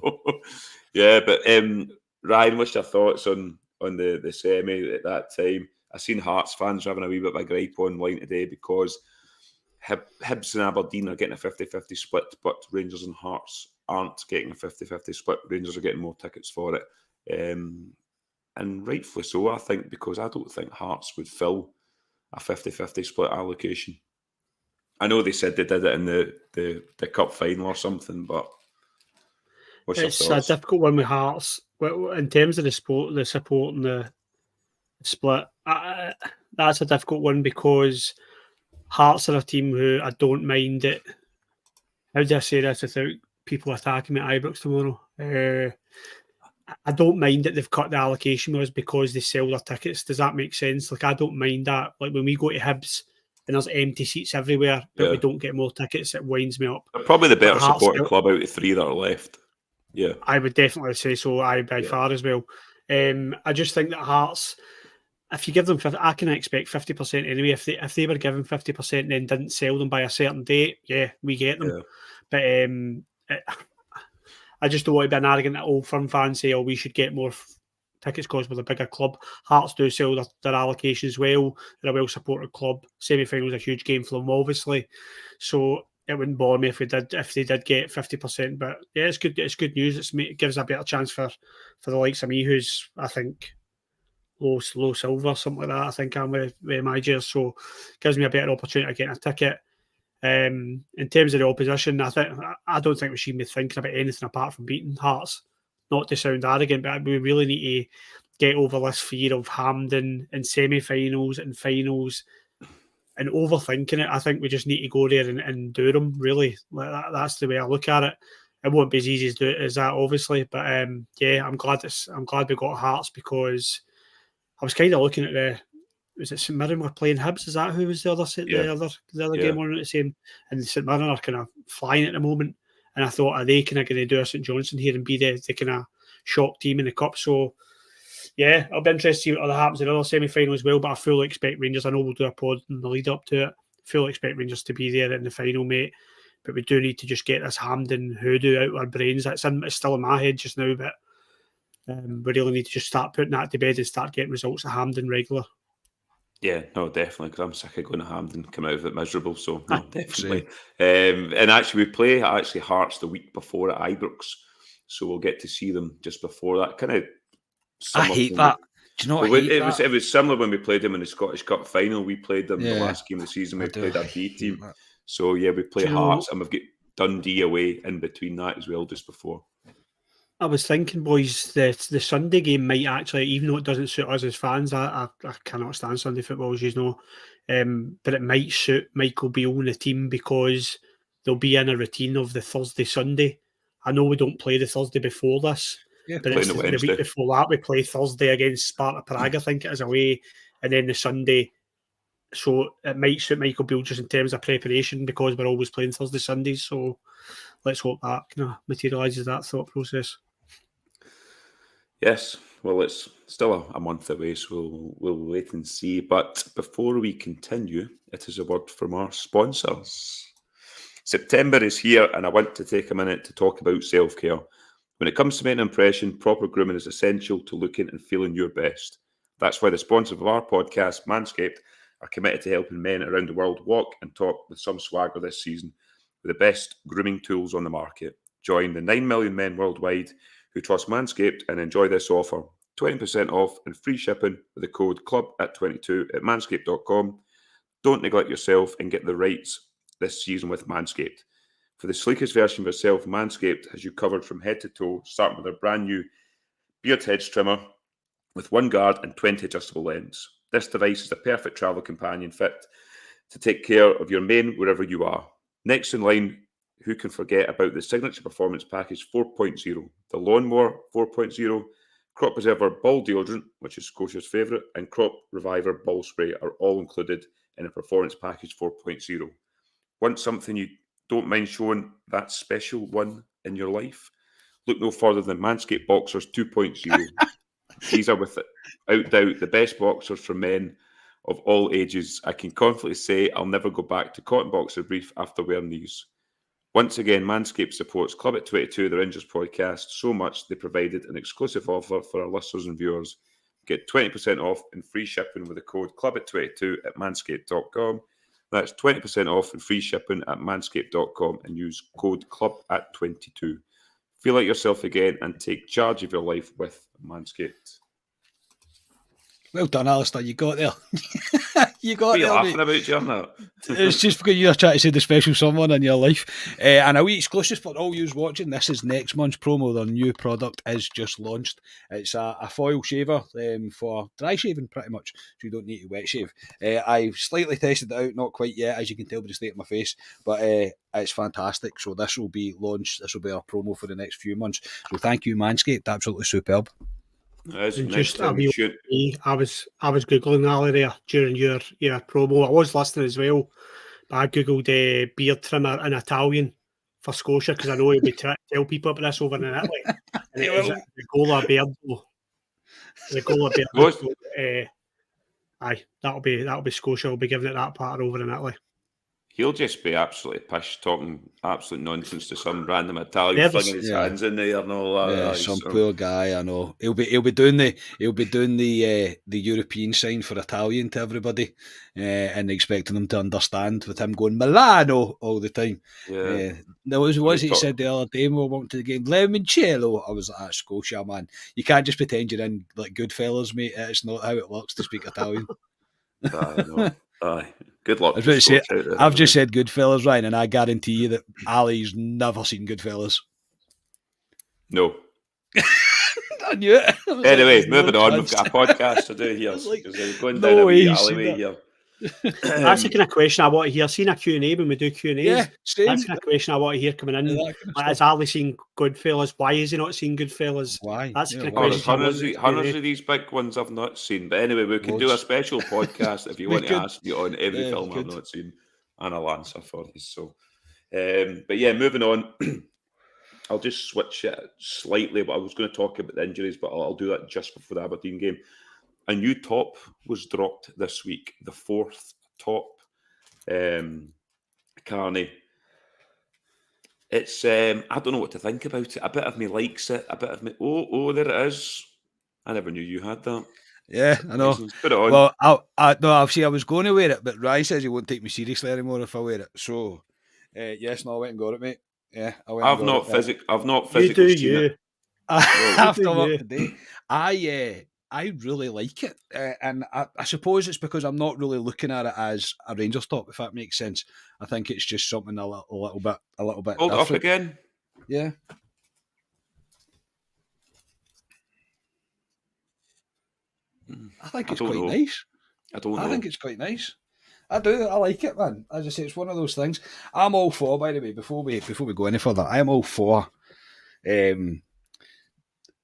yeah, but Ryan, what's your thoughts on the semi at that time? I seen Hearts fans having a wee bit of a gripe online today because Hibs and Aberdeen are getting a 50-50 split, but Rangers and Hearts aren't getting a 50-50 split. Rangers are getting more tickets for it. And rightfully so, I think, because I don't think Hearts would fill a 50-50 split allocation. I know they said they did it in the cup final or something, but what's your thoughts? It's a difficult one with Hearts. In terms of the support and the split, that's a difficult one, because Hearts are a team who I don't mind it. How do I say this without people attacking me at Ibrox tomorrow? I don't mind that they've cut the allocation was because they sell their tickets. Does that make sense? Like, I don't mind that. Like, when we go to Hibs and there's empty seats everywhere, but we don't get more tickets, it winds me up. They're probably the better supported club out of 3 that are left. Yeah, I would definitely say so. By far as well. I just think that Hearts, if you give them 50, I can expect 50% anyway. If they were given 50% and then didn't sell them by a certain date, yeah, we get them. Yeah. But I just don't want to be an arrogant old firm fan and say, oh, we should get more tickets because we're a bigger club. Hearts do sell their allocation as well. They're a well-supported club. Semi-final is a huge game for them, obviously. So it wouldn't bother me if they did get 50%. But yeah, it's good. It's good news. It gives a better chance for the likes of me, who's I think low silver, something like that. I think I'm with my gears, so gives me a better opportunity of getting a ticket. In terms of the opposition, I don't think we should be thinking about anything apart from beating Hearts. Not to sound arrogant, but we really need to get over this fear of Hampden in semi-finals and finals and overthinking it. I think we just need to go there and do them, really. That's the way I look at it. It won't be as easy as that, obviously, but yeah, I'm glad we got Hearts, because I was kind of looking at was it St Mirren were playing Hibs? Is that who was the other game on at the same? And St Mirren are kind of flying at the moment. And I thought, are they kind of going to do a St Johnstone here and be the kind of shock team in the cup? So yeah, I'll be interested to see what happens in the other semi-final as well. But I fully expect Rangers. I know we'll do a pod in the lead up to it. Fully expect Rangers to be there in the final, mate. But we do need to just get this Hampden hoodoo out of our brains. It's still in my head just now, but we really need to just start putting that to bed and start getting results at Hampden regular. Yeah, no, definitely, because I'm sick of going to Hampden, come out of it miserable. So, no, definitely. And actually, we play Hearts the week before at Ibrox, so we'll get to see them just before that. Kind of. I hate that. Do you know what it was similar when we played them in the Scottish Cup final. We played them the last game of the season. We played our B team. So yeah, we play Hearts, and we've got Dundee away in between that as well, just before. I was thinking, boys, the Sunday game might actually, even though it doesn't suit us as fans, I cannot stand Sunday football, as you know, but it might suit Michael Beale and the team, because they'll be in a routine of the Thursday-Sunday. I know we don't play the Thursday before this, but it's the week before that we play Thursday against Sparta Prague, I think it is, away, and then the Sunday. So it might suit Michael Beale just in terms of preparation, because we're always playing Thursday-Sundays, so let's hope that kind of materialises that thought process. Yes, well, it's still a month away, so we'll wait and see. But before we continue, it is a word from our sponsors. September is here, and I want to take a minute to talk about self-care. When it comes to making an impression, proper grooming is essential to looking and feeling your best. That's why the sponsors of our podcast, Manscaped, are committed to helping men around the world walk and talk with some swagger this season with the best grooming tools on the market. Join the 9 million men worldwide who trust Manscaped and enjoy this offer. 20% off and free shipping with the code CLUB@22 at manscaped.com. Don't neglect yourself and get the rights this season with Manscaped. For the sleekest version of yourself, Manscaped has you covered from head to toe, starting with their brand new beard hedge trimmer with 1 guard and 20 adjustable ends. This device is the perfect travel companion fit to take care of your mane wherever you are. Next in line, who can forget about the Signature Performance Package 4.0, the Lawnmower 4.0, Crop Preserver Ball Deodorant, which is Scotia's favourite, and Crop Reviver Ball Spray are all included in a Performance Package 4.0. Want something you don't mind showing that special one in your life? Look no further than Manscaped Boxers 2.0. These are without doubt the best boxers for men of all ages. I can confidently say I'll never go back to cotton boxer brief after wearing these. Once again, Manscaped supports Club at 22, the Rangers podcast, so much they provided an exclusive offer for our listeners and viewers. Get 20% off and free shipping with the code Club at 22 at manscaped.com. That's 20% off and free shipping at manscaped.com and use code Club at 22. Feel like yourself again and take charge of your life with Manscaped. Well done, Alistair. You got there. You got what there. What are you laughing about, John? It's just because you're trying to say the special someone in your life. And a wee exclusive for all you watching. This is next month's promo. Their new product is just launched. It's a foil shaver for dry shaving, pretty much. So you don't need to wet shave. I've slightly tested it out, not quite yet, as you can tell by the state of my face. But it's fantastic. So this will be launched. This will be our promo for the next few months. So thank you, Manscaped. Absolutely superb. I was googling Ali there during your promo. I was listening as well, but I googled beard trimmer in Italian for Scotia because I know you'll be trying to tell people about this over in Italy. And it is the Gola Beardo. The Gola Beardo. Aye, that'll be Scotia. We'll be giving it that part over in Italy. He'll just be absolutely pish, talking absolute nonsense to some random Italian, Nervous. flinging his hands in the air and all that. Yeah, Aye, some so- poor guy. I know. He'll be doing the European sign for Italian to everybody, and expecting them to understand with him going Milano all the time. Yeah. There was Well, he said the other day when we went to the game, Limoncello. I was like, Scotia, man. You can't just pretend you're in like Goodfellas, mate. It's not how it works to speak Italian. Aye, no. Aye. Good luck I was to about to say, Scotch out there. I've just said Goodfellas, Ryan, and I guarantee you that Ali's never seen Goodfellas. No. I knew it. I was Anyway, like, there's moving no on. chance. We've got a podcast to do here. was like, because we're going no down a way wee he's seen alleyway that. here. That's the kind of question I want to hear. Seeing a Q&A when we do Q&As, Yeah, same. that's the kind of question I want to hear coming in. Yeah, that kind of Like, has stuff. Ali seen Goodfellas? Why has he not seen Goodfellas? Why? That's the Yeah, kind of why? Oh, there's question I want hundreds, in of, the hundreds Q&A. of these big ones I've not seen. But anyway, we can do a Loads. special podcast if you We want to could. ask me on every Yeah, film we I've could. not seen, and I'll answer for you. So, but yeah, moving on. I'll just switch it slightly, but I was going to talk about the injuries, but I'll do that just before the Aberdeen game. A new top was dropped this week, the fourth top. Carney. It's I don't know what to think about it. A bit of me likes it, a bit of me. Oh, there it is. I never knew you had that. Yeah, I know. Put it on. Well, I was going to wear it, but Ryan says he won't take me seriously anymore if I wear it. So, yes, no, I went and got it, mate. Yeah, I went. I've and got not it. I've not You physically do seen you. it. After do work you. today, I really like it, and I suppose it's because I'm not really looking at it as a Rangers top, if that makes sense. I think it's just something a little bit Hold it up different. again. Yeah. I think it's don't quite know. nice. I don't know. I think it's quite nice. I do. I like it, man. As I say, it's one of those things. I'm all for. By the way, before we go any further, I am all for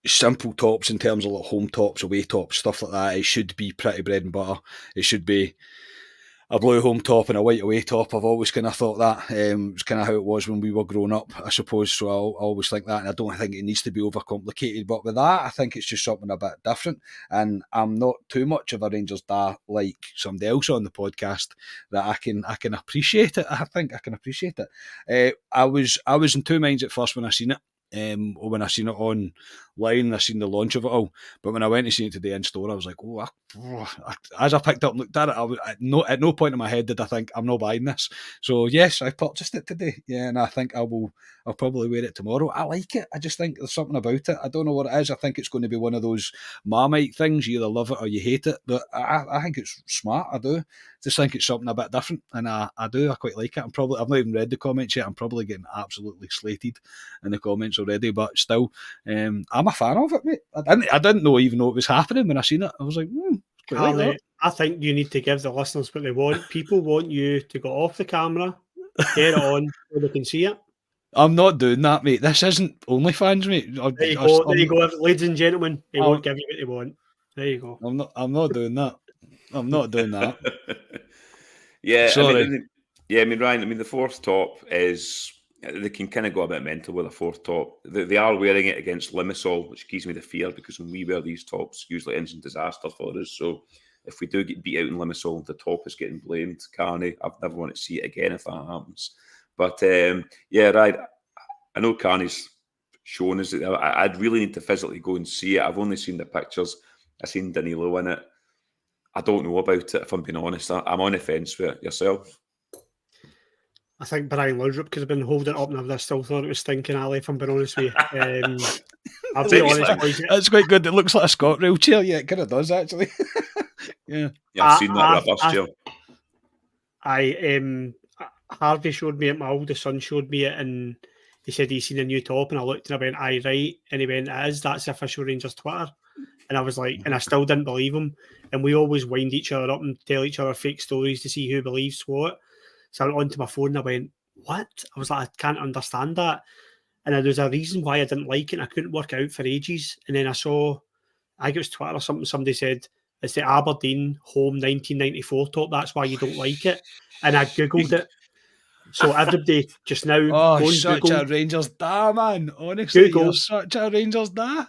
simple tops in terms of like home tops, away tops, stuff like that. It should be pretty bread and butter. It should be a blue home top and a white away top. I've always kind of thought that. It's kind of how it was when we were growing up, I suppose. So I always think that, and I don't think it needs to be overcomplicated. But with that, I think it's just something a bit different. And I'm not too much of a Rangers da like somebody else on the podcast that I can appreciate it. I think I can appreciate it. I was in two minds at first when I seen it. When I seen it online, I seen the launch of it all. But when I went to see it today in store, I was like, as I picked up and looked at it, at no point in my head did I think I'm not buying this. So yes, I purchased it today. Yeah, and I think I'll probably wear it tomorrow. I like it. I just think there's something about it. I don't know what it is. I think it's going to be one of those Marmite things. You either love it or you hate it. But I think it's smart. I do. Just think it's something a bit different, and I do. I quite like it. I've not even read the comments yet. I'm probably getting absolutely slated in the comments already, but still, I'm a fan of it, mate. I didn't even know it was happening when I seen it. I was like, quite like that. I think you need to give the listeners what they want. People want you to go off the camera, get it on so they can see it. I'm not doing that, mate. This isn't OnlyFans, mate. There you go. There you go, ladies and gentlemen. They won't give you what they want. There you go. I'm not doing that. I'm not doing that. Yeah, sorry. I mean, Ryan. The fourth top is they can kind of go a bit mental with a fourth top. They are wearing it against Limassol, which gives me the fear because when we wear these tops, usually ends in disaster for us. So if we do get beat out in Limassol, the top is getting blamed. Carney, I've never want to see it again if that happens. But yeah, right. I know Carney's shown us it. I'd really need to physically go and see it. I've only seen the pictures. I've seen Danilo in it. I don't know about it, if I'm being honest. I'm on the fence with it. Yourself? I think Brian Laudrup could have been holding it up, and I still thought it was stinking, Ali, if I'm being honest with you. I'll be honest, boys. That's quite good. It looks like a ScotRail chair. Yeah, it kind of does, actually. Yeah, I've seen that robust chair. Harvey showed me it, my oldest son showed me it, and he said he's seen a new top, and I looked and I went, aye, right. And he went, it is, that's the official Rangers Twitter. And I was like, and I still didn't believe him. And we always wind each other up and tell each other fake stories to see who believes what. So I went onto my phone and I went, what? I was like, I can't understand that. And there was a reason why I didn't like it, and I couldn't work out for ages. And then I saw, I think it was Twitter or something, somebody said, it's the Aberdeen home 1994 top, that's why you don't like it. And I Googled it. So everybody just now go and such Google. A Rangers da, man. Honestly, you're such a Rangers da.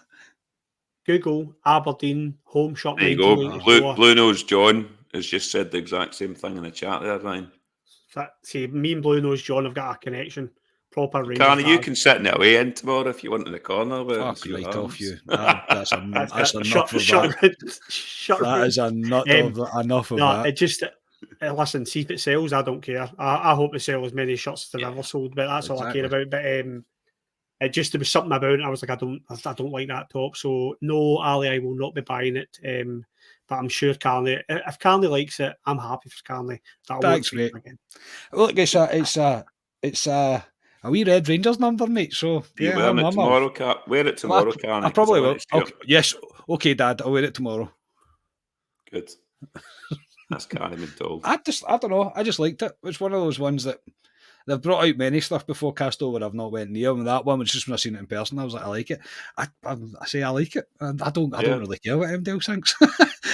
Google Aberdeen home shop. There you go. Blue Nose John has just said the exact same thing in the chat there, Ryan. See, me and Blue Nose John have got a connection. Proper Rangers. Carney, you dad. can sit in the away end tomorrow if you want in the corner. Fuck right off you. That's enough of that. Shut That is enough of that. It just listen. See if it sells. I don't care. I hope they sell as many shirts as they've ever sold. But that's all I care about. But it just there was something about it. I was like, I don't like that top. So no, Ali, I will not be buying it. But I'm sure Carney, if Carney likes it, I'm happy for Carney. Thanks, mate. Look, it's a wee Red Rangers number, mate. So yeah, wear it tomorrow, Wear it tomorrow, Carney. I probably will. Okay. Yes, okay, Dad. I'll wear it tomorrow. Good. That's Carney been told. I don't know. I just liked it. It's one of those ones that they've brought out many stuff before Castover. I've not went near, and that one was just when I seen it in person. I was like, I like it. I say I like it. I don't really care what MDL thinks.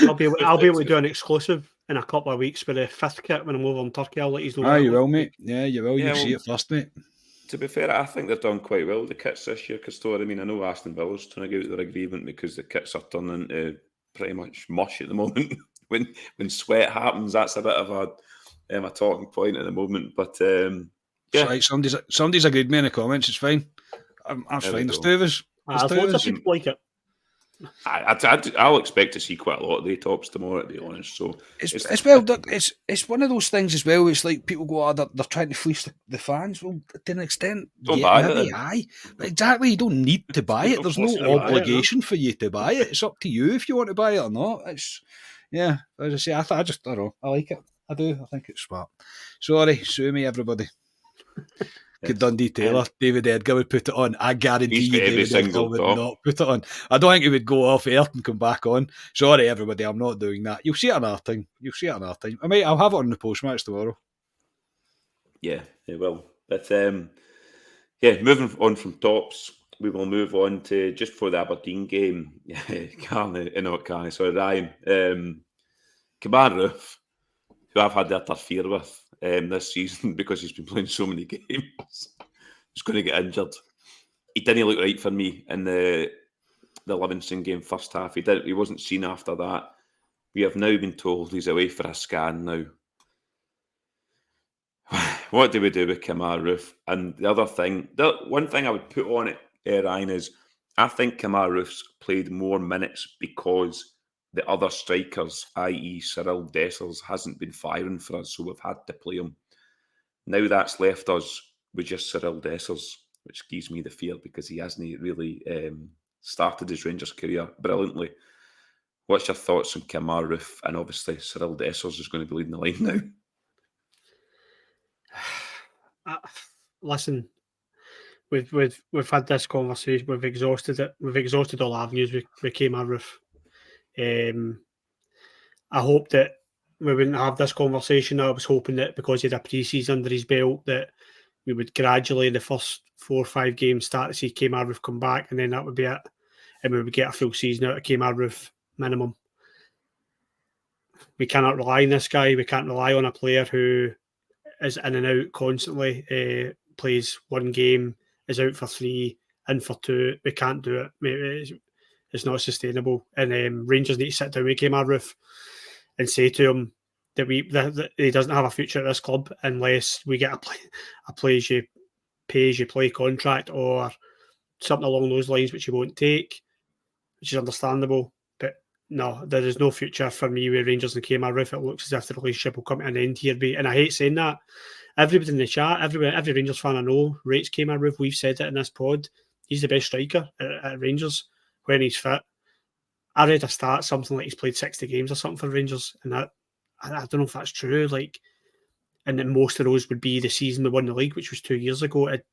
I'll be able to do an exclusive in a couple of weeks with the fifth kit when I'm over in Turkey. I'll let you know. You will, mate. Yeah, you will. You'll see it first, mate. To be fair, I think they've done quite well, the kits this year, Castor. I mean, I know Aston Villa's trying to get out their agreement because the kits are turning into pretty much mush at the moment. when sweat happens, that's a bit of a talking point at the moment. But yeah, right, somebody's agreed me in the comments. It's fine. That's fine. There's two of us. Lots of people like it. I'll expect to see quite a lot of the tops tomorrow, to be honest. So it's one of those things as well. It's like people go, they're trying to fleece the fans. Well, to an extent, don't buy it. Aye, exactly. You don't need to buy it. There's no obligation for you to buy it. It's up to you if you want to buy it or not. It's as I say, I just don't know. I like it. I do. I think it's smart. Sorry, sue me, everybody. Could Dundee Taylor, David Edgar would put it on. I guarantee you David Edgar would not put it on. I don't think he would go off air and come back on. Sorry, everybody, I'm not doing that. You'll see it another time. I'll have it on the post-match tomorrow. Yeah, it will. But moving on from tops, we will move on to, just for the Aberdeen game, Ryan. Kamar Roof, who I've had to interfere with this season because he's been playing so many games. He's going to get injured. He didn't look right for me in the Livingston game first half. He wasn't seen after that. We have now been told he's away for a scan now. What do we do with Kamar Roof? And the one thing I would put on it, Ryan, is I think Kamar Roof's played more minutes because the other strikers, i.e. Cyril Dessers, hasn't been firing for us, so we've had to play him. Now that's left us with just Cyril Dessers, which gives me the fear because he hasn't really started his Rangers career brilliantly. What's your thoughts on Kamar Roof? And obviously Cyril Dessers is going to be leading the line now. Listen, we've had this conversation. We've exhausted it. We've exhausted all avenues with Kamar Roof. I hope that we wouldn't have this conversation. I was hoping that because he had a pre-season under his belt that we would gradually in the first 4 or 5 games start to see Kamar Roof come back, and then that would be it, and we would get a full season out of Kamar Roof minimum. We cannot rely on this guy. We can't rely on a player who is in and out constantly, plays one game, is out for 3, in for 2. We can't do it. It's not sustainable. And Rangers need to sit down with Kamar Roof and say to him that he doesn't have a future at this club unless we get a pay-as-you-play contract or something along those lines, which he won't take, which is understandable. But no, there is no future for me with Rangers and Kamar Roof. It looks as if the relationship will come to an end here. And I hate saying that. Everybody in the chat, every Rangers fan I know rates Kamar Roof. We've said it in this pod. He's the best striker at Rangers when he's fit. I read a stat, something like he's played 60 games or something for Rangers, and I don't know if that's true. Like, and then most of those would be the season we won the league, which was 2 years ago. It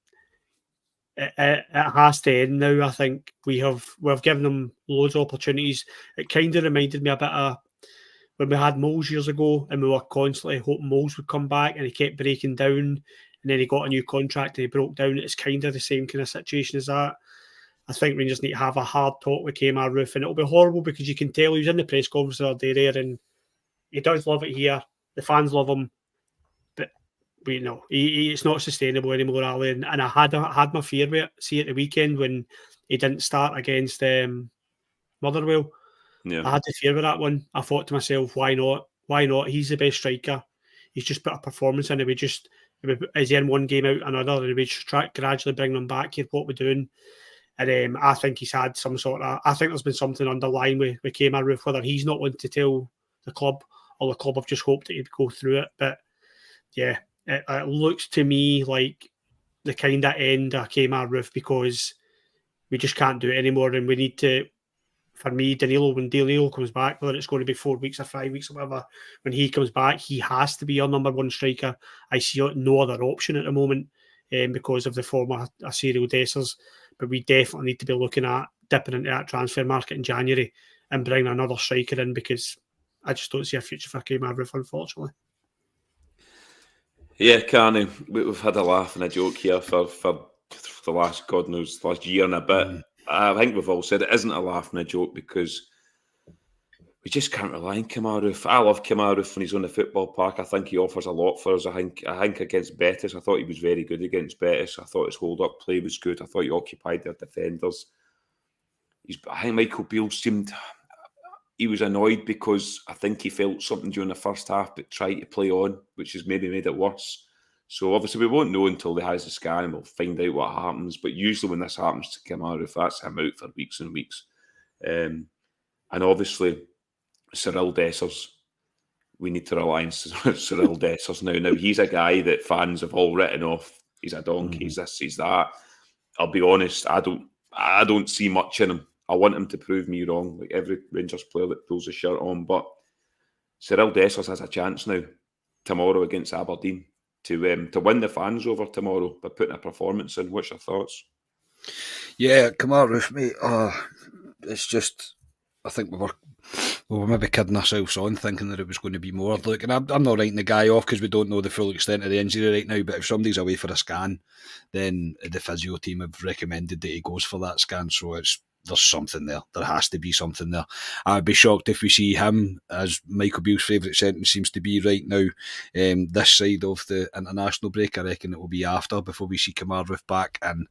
has to end now. I think we've given him loads of opportunities. It kind of reminded me a bit of when we had Moles years ago, and we were constantly hoping Moles would come back, and he kept breaking down, and then he got a new contract and he broke down. It's kind of the same kind of situation as that. I think Rangers need to have a hard talk with Kamar Roof, and it'll be horrible because you can tell he was in the press conference the other day there, and he does love it here. The fans love him, but we know it's not sustainable anymore, Ali. And I had my fear with it. See at the weekend when he didn't start against Motherwell. Yeah. I had to fear with that one. I thought to myself, why not? Why not? He's the best striker. he's just put a performance in, and is he in one game out another, and we just gradually bring them back here, what we're doing. And I think he's had some sort of, I think there's been something underlying with Kemar Roof, whether he's not wanting to tell the club, or the club have just hoped that he'd go through it. But yeah, it looks to me like the kind of end of Kemar Roof, because we just can't do it anymore, and we need to, for me, when Danilo comes back, whether it's going to be 4 weeks or 5 weeks or whatever, when he comes back, he has to be our number one striker. I see no other option at the moment, because of the former Cyril Dessers. But we definitely need to be looking at dipping into that transfer market in January and bringing another striker in, because I just don't see a future for Kemar Roof, unfortunately. Yeah, Carney, we've had a laugh and a joke here for the last, God knows, last year and a bit. I think we've all said it isn't a laugh and a joke, because we just can't rely on Kemar Roof. I love Kemar Roof when he's on the football park. I think he offers a lot for us. I think against Betis, I thought he was very good against Betis. I thought his hold-up play was good. I thought he occupied their defenders. I think Michael Beale he was annoyed because I think he felt something during the first half, but tried to play on, which has maybe made it worse. So obviously we won't know until he has the scan, and we'll find out what happens. But usually when this happens to Kemar Roof, that's him out for weeks and weeks. And obviously Cyril Dessers, we need to rely on Cyril Dessers now. Now he's a guy that fans have all written off. He's a donkey. He's this. He's that. I'll be honest. I don't see much in him. I want him to prove me wrong, like every Rangers player that pulls his shirt on. But Cyril Dessers has a chance now tomorrow against Aberdeen to win the fans over tomorrow by putting a performance in. What's your thoughts? Yeah, Kemar Roof, mate. It's just, I think we were maybe kidding ourselves on, thinking that it was going to be more. Look, and I'm not writing the guy off because we don't know the full extent of the injury right now, but if somebody's away for a scan, then the physio team have recommended that he goes for that scan, so there's something there. There has to be something there. I'd be shocked if we see him, as Michael Beale's favourite sentence seems to be right now, this side of the international break. I reckon it will be after, before we see Kemar Roof back. And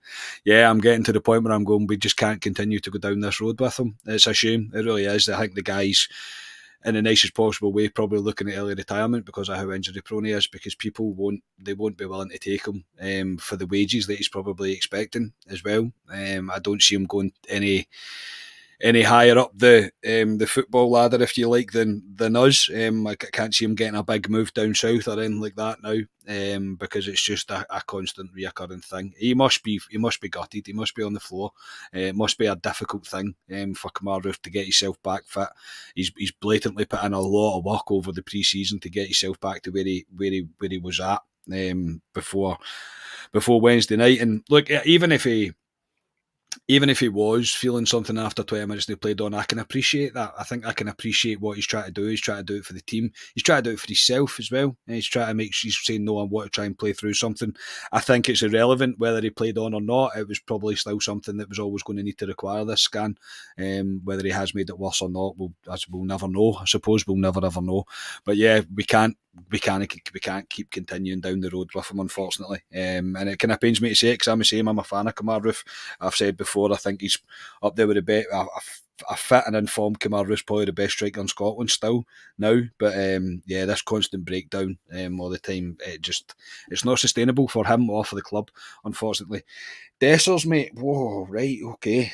yeah, I'm getting to the point where I'm going, we just can't continue to go down this road with him. It's a shame. It really is. I think the guy's, in the nicest possible way, probably looking at early retirement because of how injury prone he is, because people won't be willing to take him for the wages that he's probably expecting as well. I don't see him going any higher up the football ladder, if you like, than us. I can't see him getting a big move down south or anything like that now, because it's just a constant reoccurring thing. He must be gutted. He must be on the floor. It must be a difficult thing for Kemar Roof to get himself back fit. He's blatantly put in a lot of work over the pre-season to get himself back to where he was at before Wednesday night. And look, even if he was feeling something after 20 minutes they played on, I can appreciate that. I think I can appreciate what he's trying to do. He's trying to do it for the team. He's trying to do it for himself as well. And he's saying, no, I want to try and play through something. I think it's irrelevant whether he played on or not. It was probably still something that was always going to need to require this scan. Whether he has made it worse or not, we'll never know. I suppose we'll never ever know. But yeah, we can't keep continuing down the road with him, unfortunately. And it kind of pains me to say it, because I'm the same. I'm a fan of Kemar Roof. I've said before, I think he's up there with the best. A fit and informed Kemar Roof's probably the best striker in Scotland still now. But yeah, this constant breakdown all the time, it's not sustainable for him or for the club, unfortunately. Dessers, mate. Whoa, right, okay.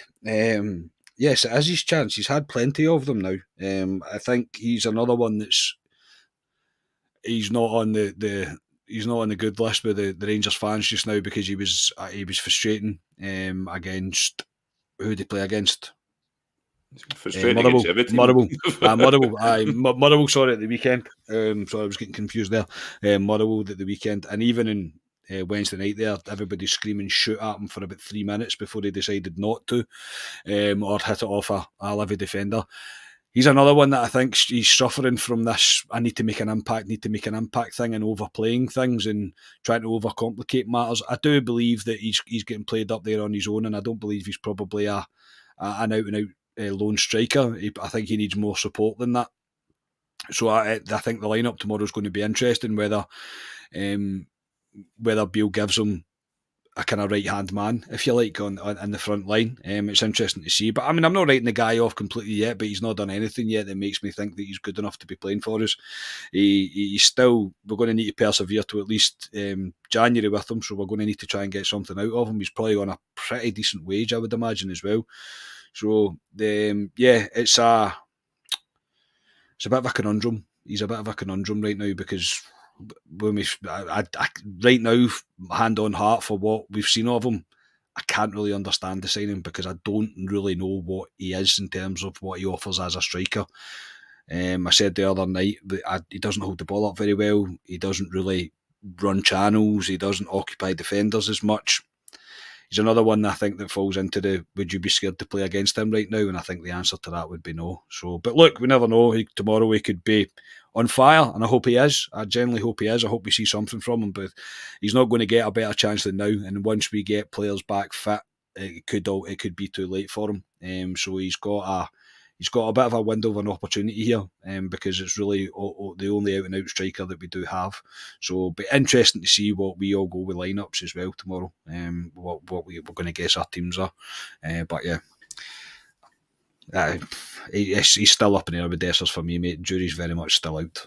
Yes, it is his chance. He's had plenty of them now. I think he's another one that's. He's not on the good list with the Rangers fans just now, because he was frustrating against, who did he play against? Frustrating against everything. Motherwell, sorry, at the weekend. So I was getting confused there. Motherwell at the weekend, and even in Wednesday night there, everybody screaming shoot at him for about 3 minutes before he decided not to, or hit it off a Livy defender. He's another one that I think he's suffering from this I need to make an impact thing, and overplaying things and trying to overcomplicate matters. I do believe that he's getting played up there on his own, and I don't believe he's probably an out-and-out lone striker. I think he needs more support than that. So I think the lineup tomorrow is going to be interesting, whether Beale gives him a kind of right-hand man, if you like, on in the front line. It's interesting to see. But I mean, I'm not writing the guy off completely yet, but he's not done anything yet that makes me think that he's good enough to be playing for us. He's still, we're going to need to persevere to at least January with him, so we're going to need to try and get something out of him. He's probably on a pretty decent wage, I would imagine, as well. So, yeah, it's a bit of a conundrum. He's a bit of a conundrum right now because when right now, hand on heart, for what we've seen of him, I can't really understand the signing because I don't really know what he is in terms of what he offers as a striker. I said the other night that he doesn't hold the ball up very well. He doesn't really run channels. He doesn't occupy defenders as much. He's another one I think that falls into the would you be scared to play against him right now? And I think the answer to that would be no. So, but look, we never know. Tomorrow he could be on fire, and I hope he is. I genuinely hope he is. I hope we see something from him, but he's not going to get a better chance than now. And once we get players back fit, it could be too late for him. So he's got a bit of a window of an opportunity here, because it's really the only out and out striker that we do have. So it'll be interesting to see what we all go with lineups as well tomorrow. What we're going to guess our teams are. But yeah. He's still up in the air with Dessers for me, mate. Jury's very much still out.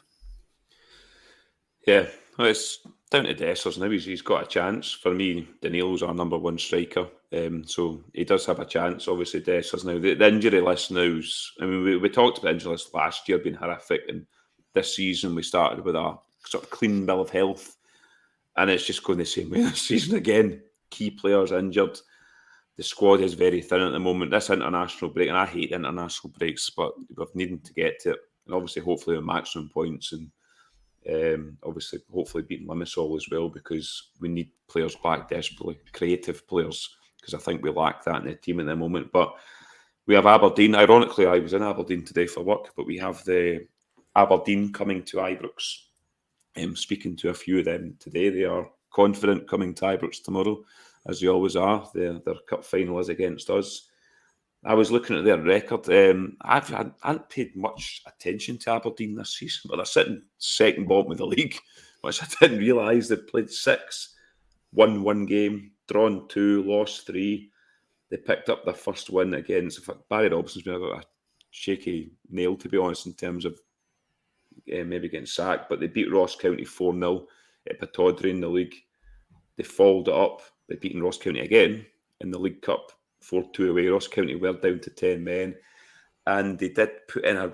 Yeah, well, it's down to Dessers now. He's got a chance. For me, Danilo's our number one striker, so he does have a chance. Obviously, Dessers now. The injury list now is, I mean, we talked about the injury list last year being horrific, and this season we started with a sort of clean bill of health, and it's just going the same way this season again. Key players injured. The squad is very thin at the moment. This international break, and I hate international breaks, but we're needing to get to it. And obviously, hopefully, with maximum points, and obviously, hopefully, beating Limassol as well, because we need players back desperately, creative players, because I think we lack that in the team at the moment. But we have Aberdeen. Ironically, I was in Aberdeen today for work, but we have the Aberdeen coming to Ibrox. Speaking to a few of them today, they are confident coming to Ibrox tomorrow, as they always are. Their cup final is against us. I was looking at their record. I hadn't paid much attention to Aberdeen this season, but they're sitting second bottom of the league, which I didn't realise. They've played 6, won 1 game, drawn 2, lost 3. They picked up their first win against, in fact, Barry Robson's been a shaky nail, to be honest, in terms of maybe getting sacked, but they beat Ross County 4-0 at Pittodrie in the league. They followed it up by beating Ross County again in the League Cup, 4-2 away. Ross County were down to 10 men, and they did put in a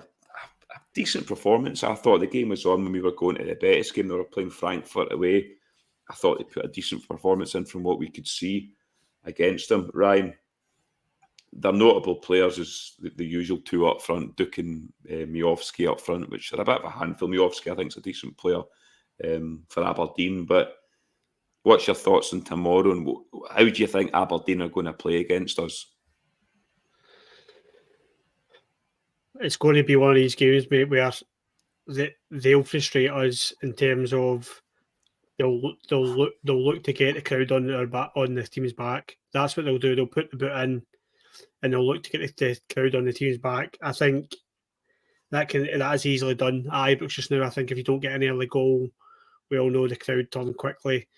decent performance. I thought the game was on when we were going to the Betis game. They were playing Frankfurt away. I thought they put a decent performance in from what we could see against them. Ryan, their notable players is the usual 2 up front, Duk and Miovski up front, which are a bit of a handful. Miovski, I think, is a decent player for Aberdeen, but what's your thoughts on tomorrow, and how do you think Aberdeen are going to play against us? It's going to be one of these games, mate, where they'll frustrate us in terms of they'll look to get the crowd on the team's back. That's what they'll do. They'll put the boot in, and they'll look to get the crowd on the team's back. I think that is easily done at Ibrox just now. I think if you don't get an early goal, we all know the crowd turn quickly.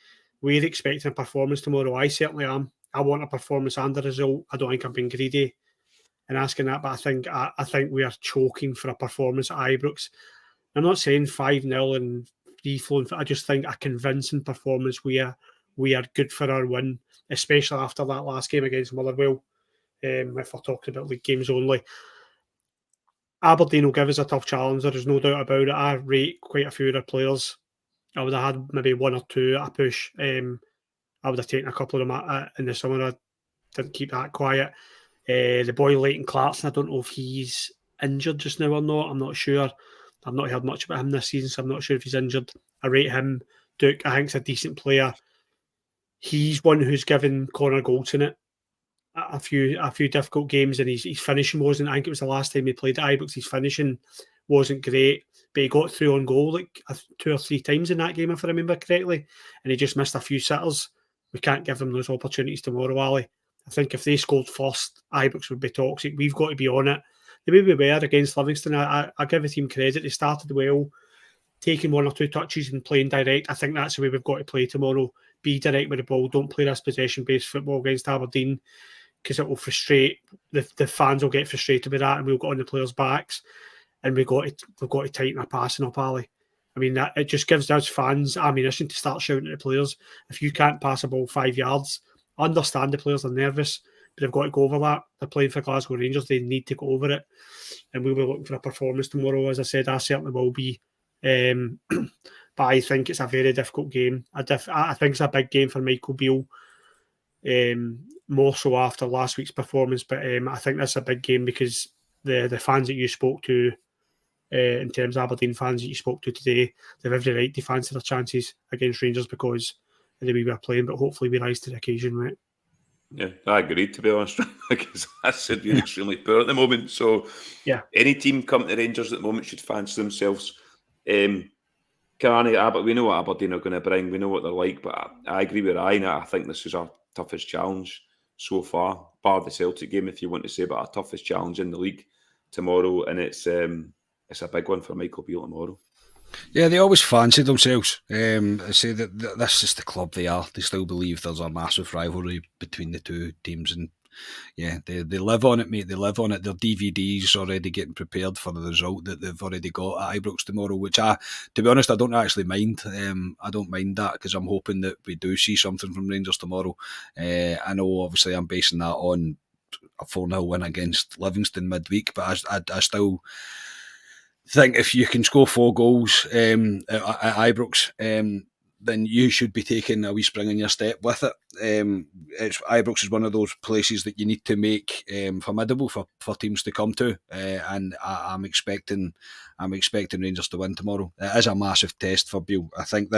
We're expecting a performance tomorrow. I certainly am. I want a performance and a result. I don't think I'm being greedy in asking that, but I think we are choking for a performance at Ibrox. I'm not saying 5-0 and free-flowing. I just think a convincing performance. We are good for our win, especially after that last game against Motherwell. If we're talking about league games only, Aberdeen will give us a tough challenge. There's no doubt about it. I rate quite a few of their players. I would have had maybe 1 or 2 at a push. I would have taken a couple of them in the summer. I didn't keep that quiet. The boy Leighton Clarkson, I don't know if he's injured just now or not. I'm not sure. I've not heard much about him this season, so I'm not sure if he's injured. I rate him. Duke, I think, is a decent player. He's one who's given Connor Goldson a few difficult games, and his finishing wasn't. I think it was the last time he played at Ibrox. His finishing wasn't great, but he got through on goal like 2 or 3 times in that game, if I remember correctly, and he just missed a few sitters. We can't give them those opportunities tomorrow, Ali. I think if they scored first, Ibrox would be toxic. We've got to be on it. The way we were against Livingston, I give the team credit. They started well, taking 1 or 2 touches and playing direct. I think that's the way we've got to play tomorrow. be direct with the ball. Don't play this possession-based football against Aberdeen, because it will frustrate the fans. Will get frustrated with that, and we'll get on the players' backs, and we've got to tighten our passing up, Ali. I mean, that it just gives us fans ammunition to start shouting at the players. If you can't pass a ball 5 yards, I understand the players are nervous, but they've got to go over that. They're playing for Glasgow Rangers. They need to go over it. And we'll be looking for a performance tomorrow. As I said, I certainly will be. But I think it's a very difficult game. I think it's a big game for Michael Beale, more so after last week's performance. But I think that's a big game because the fans that you spoke to, in terms of Aberdeen fans that you spoke to today, they have every right to fancy their chances against Rangers because of the way we're playing, but hopefully we rise to the occasion, right? Yeah, I agree, to be honest, because I said we're extremely poor at the moment. So any team coming to Rangers at the moment should fancy themselves. We know what Aberdeen are going to bring, we know what they're like, but I agree with Ryan. I think this is our toughest challenge so far, bar the Celtic game, if you want to say, but our toughest challenge in the league tomorrow, and it's a big one for Michael Beale tomorrow. Yeah, they always fancy themselves. I say that this is the club they are. They still believe there's a massive rivalry between the two teams, and yeah, they live on it, mate. They live on it. Their DVD's already getting prepared for the result that they've already got at Ibrox tomorrow, which to be honest, I don't actually mind. I don't mind that because I'm hoping that we do see something from Rangers tomorrow. I know, obviously, I'm basing that on a 4-0 win against Livingston midweek, but I still think if you can score 4 goals at Ibrox, then you should be taking a wee spring in your step with it. Ibrox is one of those places that you need to make formidable for teams to come to, and I'm expecting Rangers to win tomorrow. It is a massive test for Beale. I think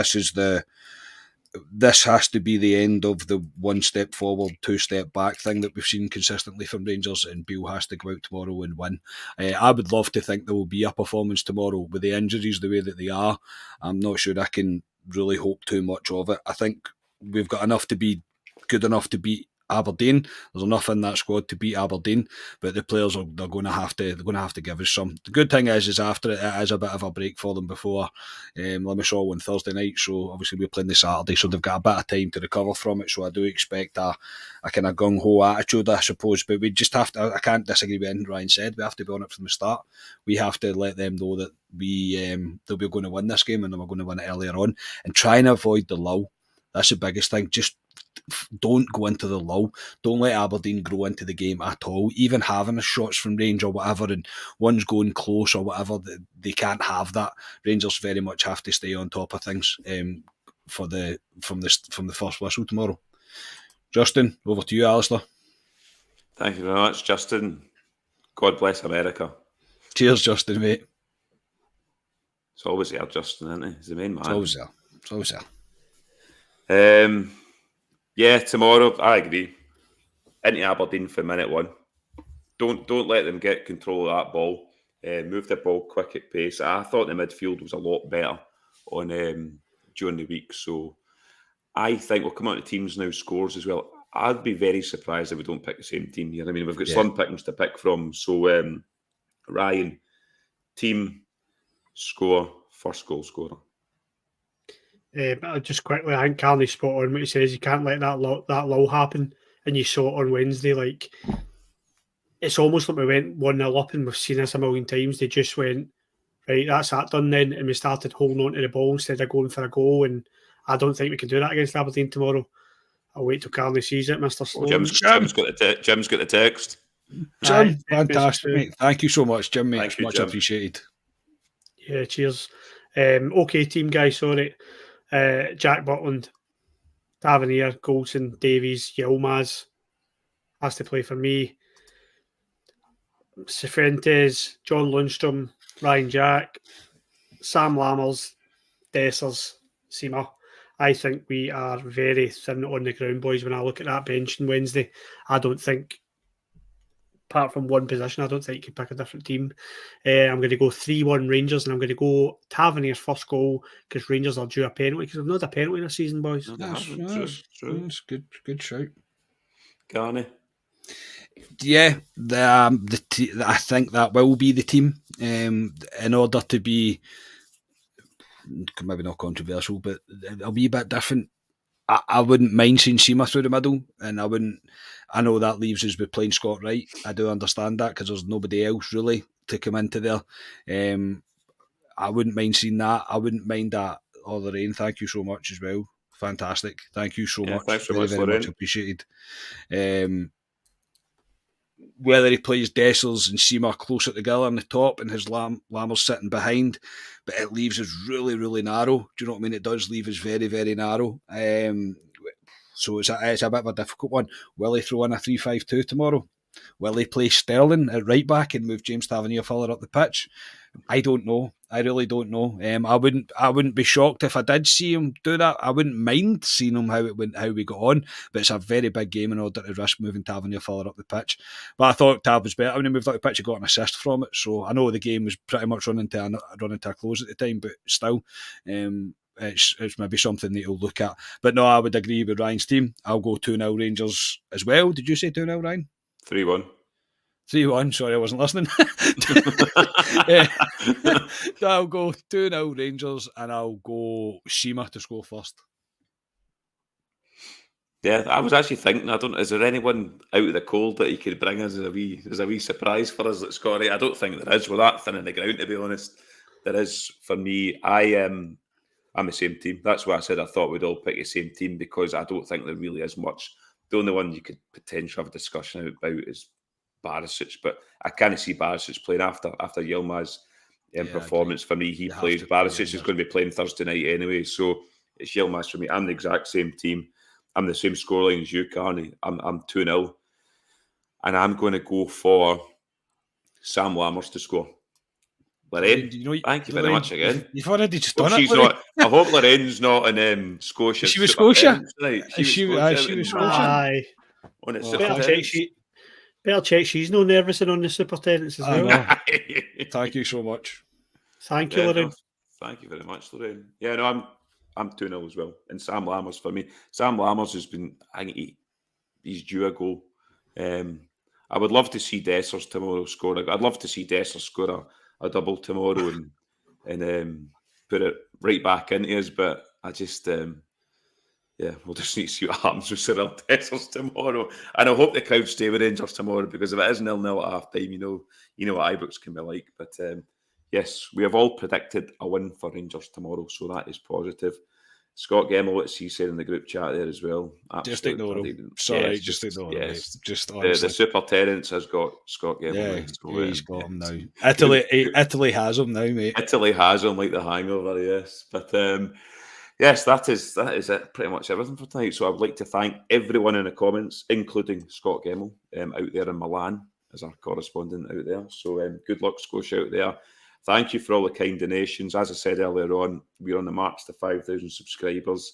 this has to be the end of the 1 step forward, 2 step back thing that we've seen consistently from Rangers, and Beale has to go out tomorrow and win. I would love to think there will be a performance tomorrow. With the injuries the way that they are, I'm not sure I can really hope too much of it. I think we've got enough to be good enough to beat Aberdeen. There's enough in that squad to beat Aberdeen, but the players they're going to have to give us some. The good thing is after it is a bit of a break for them before Limassol on Thursday night. So obviously we're playing the Saturday, so they've got a bit of time to recover from it. So I do expect a kind of gung ho attitude, I suppose. But we just have to. I can't disagree with anything Ryan said. We have to be on it from the start. We have to let them know that they'll be going to win this game and we're going to win it earlier on, and try and avoid the lull. That's the biggest thing. Just don't go into the lull. Don't let Aberdeen grow into the game at all. Even having a shots from range or whatever, and one's going close or whatever, they can't have that. Rangers very much have to stay on top of things from the first whistle tomorrow. Justin, over to you, Alistair. Thank you very much, Justin. God bless America. Cheers, Justin, mate. It's always there, Justin, isn't he? He's the main man. It's always there. Yeah, tomorrow, I agree. Into Aberdeen for minute 1. Don't let them get control of that ball. Move the ball quick at pace. I thought the midfield was a lot better on during the week. So I think we'll come out to teams now, scores as well. I'd be very surprised if we don't pick the same team here. I mean, we've got slim pickings to pick from. So, Ryan, team, score, first goal scorer. But just quickly, I think Carney's spot on what he says. You can't let that lull happen. And you saw it on Wednesday. Like, it's almost like we went 1-0 up, and we've seen this a million times. They just went, right, that's that done then, and we started holding on to the ball instead of going for a goal. And I don't think we can do that against Aberdeen tomorrow. I'll wait till Carney sees it, Mr. Sloan. Jim's got the text. Jim, fantastic, mate. Thank you so much, Jim, mate. It's much appreciated. Yeah, cheers. Okay, team guys, sorry. Jack Butland, Tavernier, Goldson, Davies, Yilmaz has to play for me. Cifuentes, John Lundstrom, Ryan Jack, Sam Lammers, Dessers, Seema. I think we are very thin on the ground, boys. When I look at that bench on Wednesday, I don't think, apart from one position, I don't think you can pick a different team. I'm going to go 3-1 Rangers, and I'm going to go Tavernier's first goal because Rangers are due a penalty because we've not had a penalty this season, boys. No, That's good shout. Carney. Yeah, I think that will be the team. In order to be maybe not controversial, but a wee bit different. I wouldn't mind seeing Seema through the middle, and I know that leaves us with playing Scott Wright. I do understand that because there's nobody else really to come into there. I wouldn't mind seeing that. I wouldn't mind that. Oh, Lorraine, thank you so much as well. Fantastic. Thank you so much. Thanks very Very, much, very Lorraine. much appreciated. Whether he plays Dessers and Seema closer together on the top and his Lammers sitting behind, but it leaves us really, really narrow. Do you know what I mean? It does leave us very, very narrow. So it's a bit of a difficult one. Will he throw in a 3-5-2 tomorrow? Will he play Sterling at right back and move James Tavernier further up the pitch? I don't know. I really don't know. I wouldn't be shocked if I did see him do that. I wouldn't mind seeing him how we got on. But it's a very big game in order to risk moving Tavernier further up the pitch. But I thought Tav was better when he moved up the pitch. He got an assist from it. So I know the game was pretty much running to a close at the time, but still, it's maybe something that you'll look at. But no, I would agree with Ryan's team. I'll go 2-0 Rangers as well. Did you say 2-0, Ryan? 3-1. 3-1, sorry, I wasn't listening. So I'll go 2-0 Rangers and I'll go Seema to score first. Yeah, I was actually thinking, is there anyone out of the cold that he could bring us as a wee surprise for us that's got it? I don't think there is. We're that thin in the ground, to be honest. There is, for me, I'm the same team. That's why I said I thought we'd all pick the same team, because I don't think there really is much. The only one you could potentially have a discussion about is Barisic, but I can't see Barisic playing after Yilmaz's performance. For me, he plays. Barisic is going to be playing Thursday night anyway, so it's Yilmaz for me. I'm the exact same team. I'm the same scoreline as you, Carney. I'm 2-0, and I'm going to go for Sam Lammers to score. Lorraine, thank you very much again. You've already just done it. I hope Lorraine's not in Scotia. She was Scotia. She was Scotia. On its better check she's no nervous and on the Super Tenants as well. Thank you so much. Thank you, Lorraine. Thank you very much, Lorraine. Yeah, no, I'm 2-0 as well. And Sam Lammers for me. Sam Lammers has been, I think he's due a goal. I would love to see Dessers tomorrow score. I'd love to see Dessers score a double tomorrow and put it right back into us. But I just, we'll just need to see what happens with Cyril Dessers tomorrow. And I hope the crowd stay with Rangers tomorrow, because if it is 0-0 at half time, you know what Ibrox can be like. But yes, we have all predicted a win for Rangers tomorrow, so that is positive. Scott Gemmell, what he said in the group chat there as well. Just ignore him. Sorry, just ignore him. Yes, just the Super Tenants has got Scott Gemmell. Yeah, so, he's got him now. Italy has him now, mate. Italy has him like the hangover, yes. But yes, that is it, pretty much everything for tonight. So I would like to thank everyone in the comments, including Scott Gemmell out there in Milan as our correspondent out there. So good luck, Scotia, out there. Thank you for all the kind donations. As I said earlier on, we're on the march to 5,000 subscribers,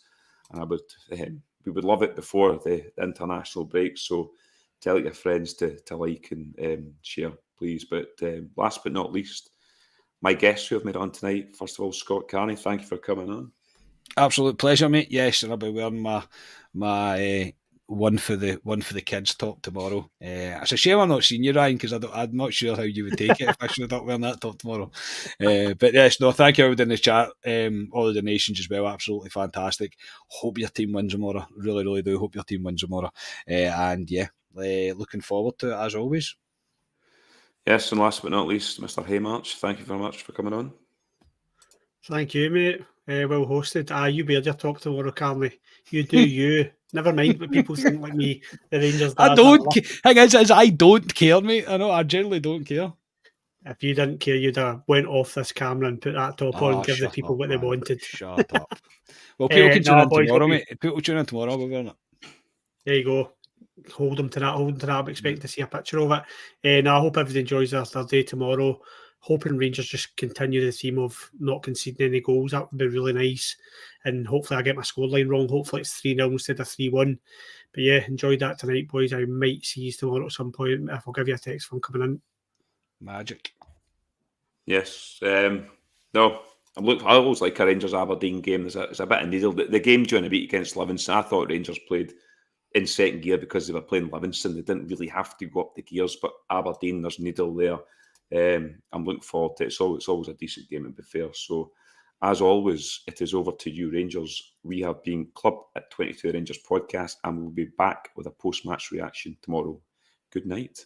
and we would love it before the international break. So tell your friends to like and share, please. But last but not least, my guests who have made on tonight. First of all, Scott Carney, thank you for coming on. Absolute pleasure, mate. Yes, and I'll be wearing my one for the kids top tomorrow. It's a shame I'm not seeing you, Ryan, because I'm not sure how you would take it if I showed up wearing that top tomorrow. But yes, no, thank you everybody in the chat, all the donations as well, absolutely fantastic. Hope your team wins tomorrow, really, really do hope your team wins tomorrow. And yeah, looking forward to it as always. Yes, and last but not least, Mr. Haymarch, thank you very much for coming on. Thank you, mate. Well hosted. You bear your top tomorrow, Carney. You do you. Never mind what people think like me. The Rangers. I don't. Thing is, I don't care, mate. I know. I generally don't care. If you didn't care, you'd have went off this camera and put that top on and give the people what they wanted. Shut up. Well, people can tune in tomorrow, mate. People tune in tomorrow. We're wearing it. There you go. Hold them to that. I'm expecting to see a picture of it. And I hope everybody enjoys their day tomorrow. Hoping Rangers just continue the theme of not conceding any goals. That would be really nice. And hopefully I get my scoreline wrong. Hopefully it's 3-0 instead of 3-1. But yeah, enjoyed that tonight, boys. I might see you tomorrow at some point. If I'll give you a text from coming in. Magic. Yes. No, I always like a Rangers Aberdeen game. It's a bit of needle. The game during the week against Livingston, I thought Rangers played in second gear because they were playing Livingston. They didn't really have to go up the gears, but Aberdeen, there's needle there. I'm looking forward to it. It's always a decent game, to be fair. So As always, it is over to you, Rangers. We have been Club at 22 Rangers podcast, and we'll be back with a post-match reaction tomorrow. Good night.